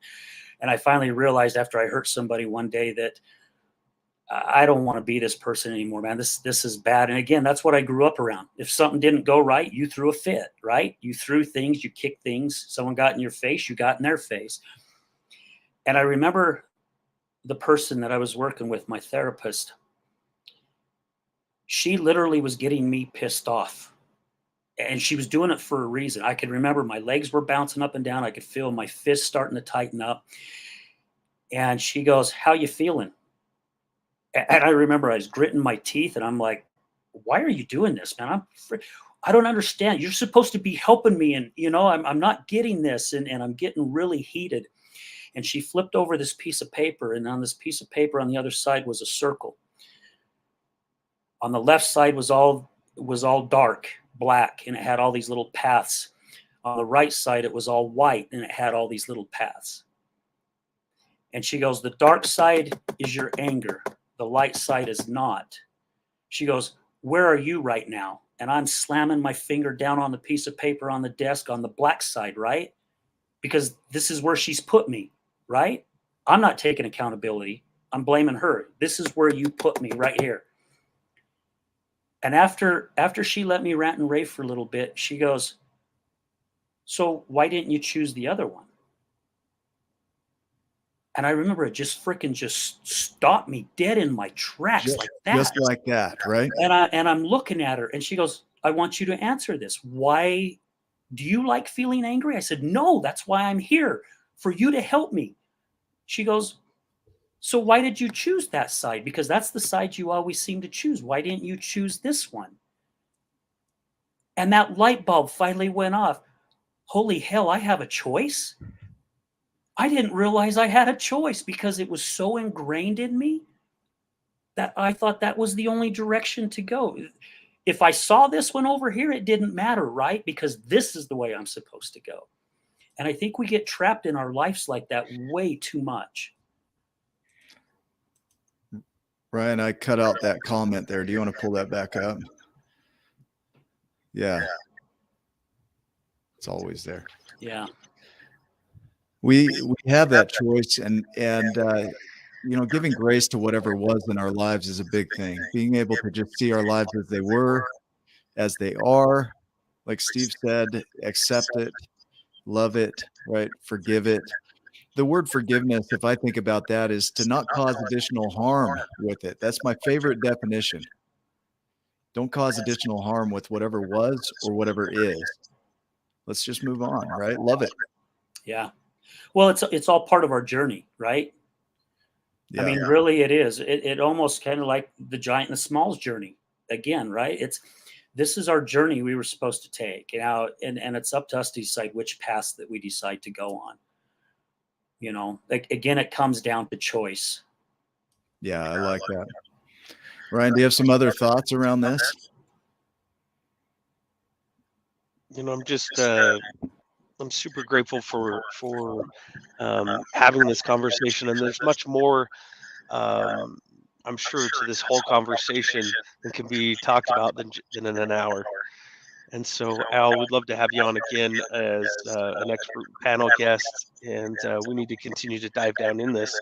Speaker 3: I finally realized after I hurt somebody one day that I don't want to be this person anymore, man. This is bad. And again, that's what I grew up around. If something didn't go right, you threw a fit, right? You threw things, you kicked things. Someone got in your face, you got in their face. And I remember the person that I was working with, my therapist, she literally was getting me pissed off. And she was doing it for a reason. I could remember my legs were bouncing up and down. I could feel my fists starting to tighten up. And she goes, "How you feeling?" And I remember I was gritting my teeth and I'm like, "Why are you doing this, man? I don't understand. You're supposed to be helping me. And, you know, I'm not getting this." And I'm getting really heated. And she flipped over this piece of paper. And on this piece of paper on the other side was a circle. On the left side was all dark black, and it had all these little paths. On the right side, it was all white, and it had all these little paths. And she goes, the dark side is your anger. The light side is not. She goes, where are you right now? And I'm slamming my finger down on the piece of paper on the desk on the black side, right? Because this is where she's put me, right? I'm not taking accountability. I'm blaming her. This is where you put me, right here. And after she let me rant and rave for a little bit, she goes, so why didn't you choose the other one? And I remember it just freaking just stopped me dead in my tracks like that.
Speaker 2: Just like that, right?
Speaker 3: And I'm looking at her and she goes, I want you to answer this. Why do you like feeling angry? I said, no, that's why I'm here, for you to help me. She goes, so why did you choose that side? Because that's the side you always seem to choose. Why didn't you choose this one? And that light bulb finally went off. Holy hell, I have a choice? I didn't realize I had a choice because it was so ingrained in me that I thought that was the only direction to go. If I saw this one over here, it didn't matter, right? Because this is the way I'm supposed to go. And I think we get trapped in our lives like that way too much.
Speaker 2: Ryan, I cut out that comment there. Do you want to pull that back up? Yeah. It's always there.
Speaker 3: Yeah.
Speaker 2: We have that choice, and you know, giving grace to whatever was in our lives is a big thing. Being able to just see our lives as they were, as they are, like Steve said, accept it, love it, right? Forgive it. The word forgiveness, if I think about that, is to not cause additional harm with it. That's my favorite definition. Don't cause additional harm with whatever was or whatever is. Let's just move on, right? Love it.
Speaker 3: Yeah. Well, it's all part of our journey, right?
Speaker 2: Yeah.
Speaker 3: I mean, really it is. It almost kind of like the giant and the small's journey again, right? This is our journey we were supposed to take. Now, and it's up to us to decide which path that we decide to go on. You know, like, again, it comes down to choice.
Speaker 2: Yeah, I like that. Ryan, do you have some other thoughts around this?
Speaker 1: You know, I'm super grateful for having this conversation, and there's much more, I'm sure, to this whole conversation that can be talked about than in an hour. And so, Al, we'd love to have you on again as an expert panel guest, and we need to continue to dive down in this.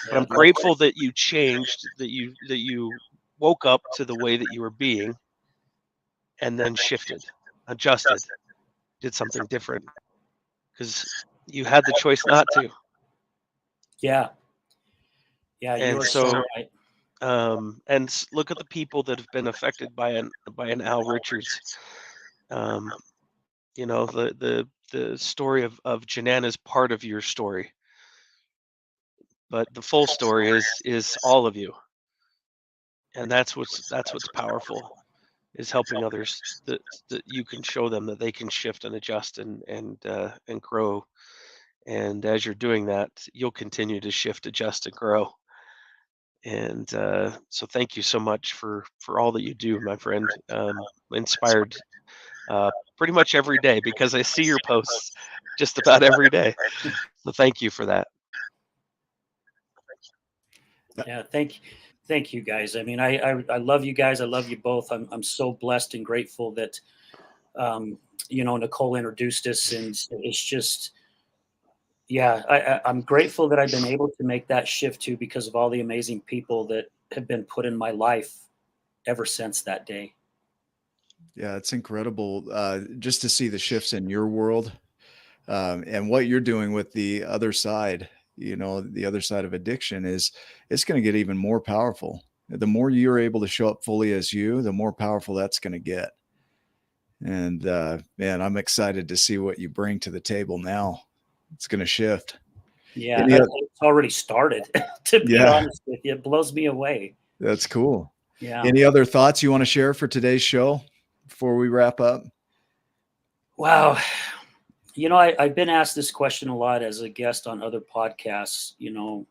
Speaker 1: But I'm grateful that you changed, that you woke up to the way that you were being, and then shifted, adjusted, did something different, because you had the choice not to.
Speaker 3: Yeah. Yeah.
Speaker 1: And so, and look at the people that have been affected by an Al Richards. You know, the story of Janan is part of your story, but the full story is all of you, and that's what's powerful, is helping others, that you can show them that they can shift and adjust and grow. And as you're doing that, you'll continue to shift, adjust, and grow. And so thank you so much for all that you do, my friend. Inspired pretty much every day, because I see your posts just about every day. So thank you for that.
Speaker 3: Yeah, thank you guys. I mean, I love you guys. I love you both. I'm so blessed and grateful that you know, Nicole introduced us, and it's just, yeah, I'm grateful that I've been able to make that shift too, because of all the amazing people that have been put in my life ever since that day.
Speaker 2: Yeah, it's incredible just to see the shifts in your world, and what you're doing with the other side. You know, the other side of addiction is, it's going to get even more powerful. The more you're able to show up fully as you, the more powerful that's going to get. And man, I'm excited to see what you bring to the table now. It's going to shift.
Speaker 3: Yeah, it's already started. To be honest with you, it blows me away.
Speaker 2: That's cool.
Speaker 3: Yeah.
Speaker 2: Any other thoughts you want to share for today's show before we wrap up?
Speaker 3: Wow. You know, I've been asked this question a lot as a guest on other podcasts, you know,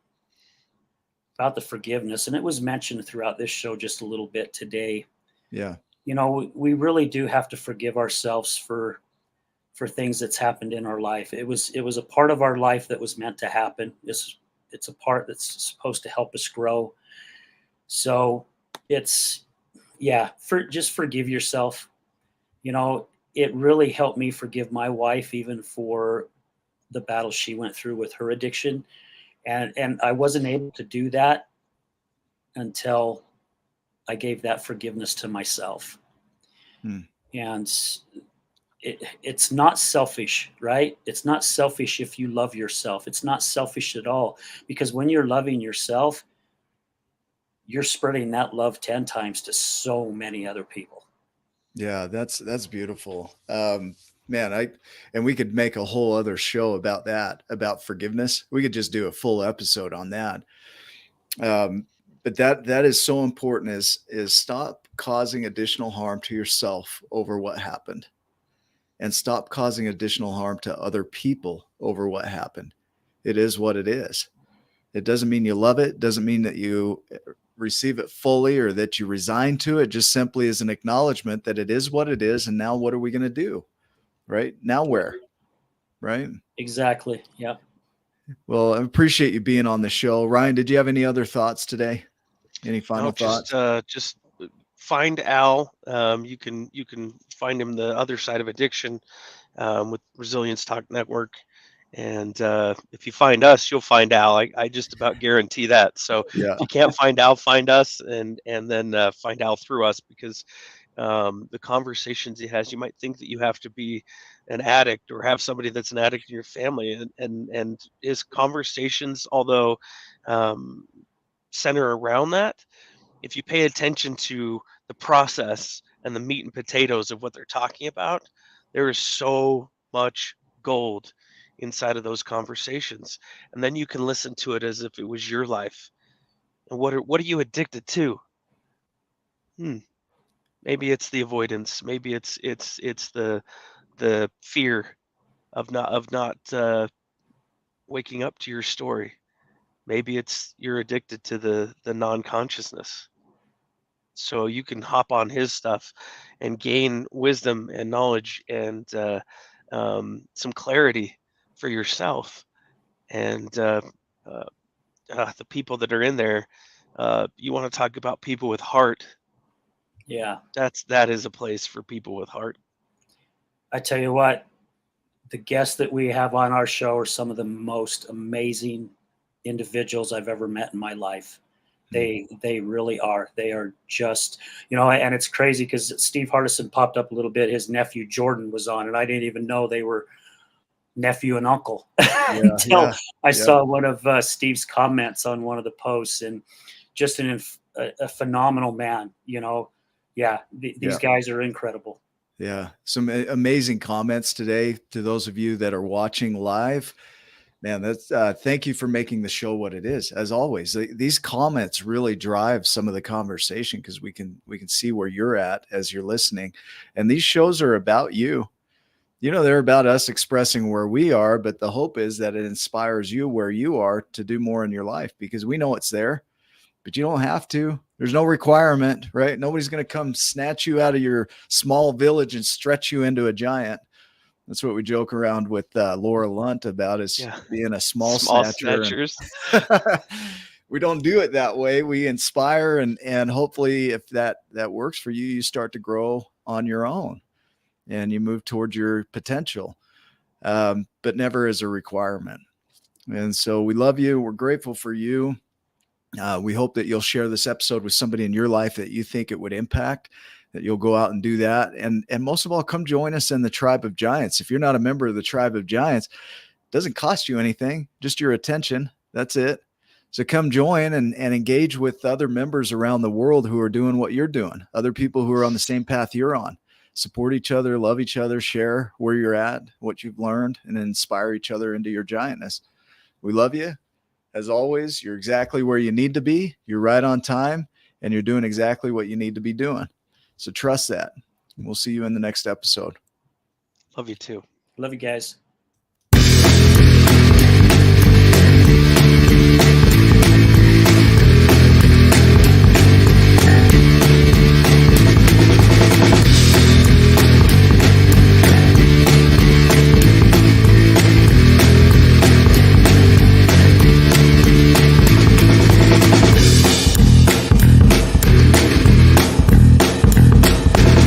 Speaker 3: about the forgiveness. And it was mentioned throughout this show just a little bit today.
Speaker 2: Yeah.
Speaker 3: You know, we really do have to forgive ourselves for things that's happened in our life. It was a part of our life that was meant to happen. it's a part that's supposed to help us grow. So it's, yeah, just forgive yourself. You know, it really helped me forgive my wife, even for the battle she went through with her addiction. And I wasn't able to do that until I gave that forgiveness to myself. And it's not selfish, right? It's not selfish if you love yourself. It's not selfish at all, because when you're loving yourself, you're spreading that love 10 times to so many other people.
Speaker 2: Yeah, that's beautiful. Man, and we could make a whole other show about that, about forgiveness. We could just do a full episode on that. But that is so important, is stop causing additional harm to yourself over what happened, and stop causing additional harm to other people over what happened. It is what it is. It doesn't mean you love it. Doesn't mean that you receive it fully or that you resign to it. Just simply is an acknowledgement that it is what it is. And now what are we going to do? Right now, where? Right.
Speaker 3: Exactly. Yeah.
Speaker 2: Well, I appreciate you being on the show. Ryan, did you have any other thoughts today? Any final thoughts?
Speaker 1: Just find Al. You can find him the other side of addiction, with Resilience Talk Network. And if you find us, you'll find Al. I just about guarantee that. So
Speaker 2: yeah.
Speaker 1: If you can't find Al, find us, and then find Al through us, because the conversations he has, you might think that you have to be an addict or have somebody that's an addict in your family, and his conversations, although center around that, if you pay attention to the process and the meat and potatoes of what they're talking about, there is so much gold inside of those conversations. And then you can listen to it as if it was your life. And what are you addicted to? Maybe it's the avoidance. Maybe it's the fear of not waking up to your story. Maybe it's you're addicted to the non-consciousness. So you can hop on his stuff and gain wisdom and knowledge and some clarity for yourself. And the people that are in there, you want to talk about people with heart.
Speaker 3: Yeah.
Speaker 1: That is a place for people with heart.
Speaker 3: I tell you what, the guests that we have on our show are some of the most amazing individuals I've ever met in my life. They really are. They are just, and it's crazy because Steve Hardison popped up a little bit. His nephew Jordan was on, and I didn't even know they were nephew and uncle until I saw one of Steve's comments on one of the posts, and just a phenomenal man. These guys are incredible.
Speaker 2: Yeah, some amazing comments today to those of you that are watching live. Man, that's thank you for making the show what it is. As always, these comments really drive some of the conversation, because we can see where you're at as you're listening. And these shows are about you. They're about us expressing where we are, but the hope is that it inspires you where you are to do more in your life, because we know it's there, but you don't have to. There's no requirement, right? Nobody's going to come snatch you out of your small village and stretch you into a giant. That's what we joke around with Laura Lunt about, is being a small
Speaker 1: snatchers.
Speaker 2: We don't do it that way. We inspire, and hopefully if that works for you, you start to grow on your own and you move towards your potential, but never as a requirement. And so we love you. We're grateful for you. We hope that you'll share this episode with somebody in your life that you think it would impact, that you'll go out and do that. And most of all, come join us in the Tribe of Giants. If you're not a member of the Tribe of Giants, it doesn't cost you anything, just your attention. That's it. So come join and engage with other members around the world who are doing what you're doing, other people who are on the same path you're on. Support each other, love each other, share where you're at, what you've learned, and inspire each other into your giantness. We love you. As always, you're exactly where you need to be. You're right on time, and you're doing exactly what you need to be doing. So trust that. We'll see you in the next episode.
Speaker 1: Love you too.
Speaker 3: Love you guys.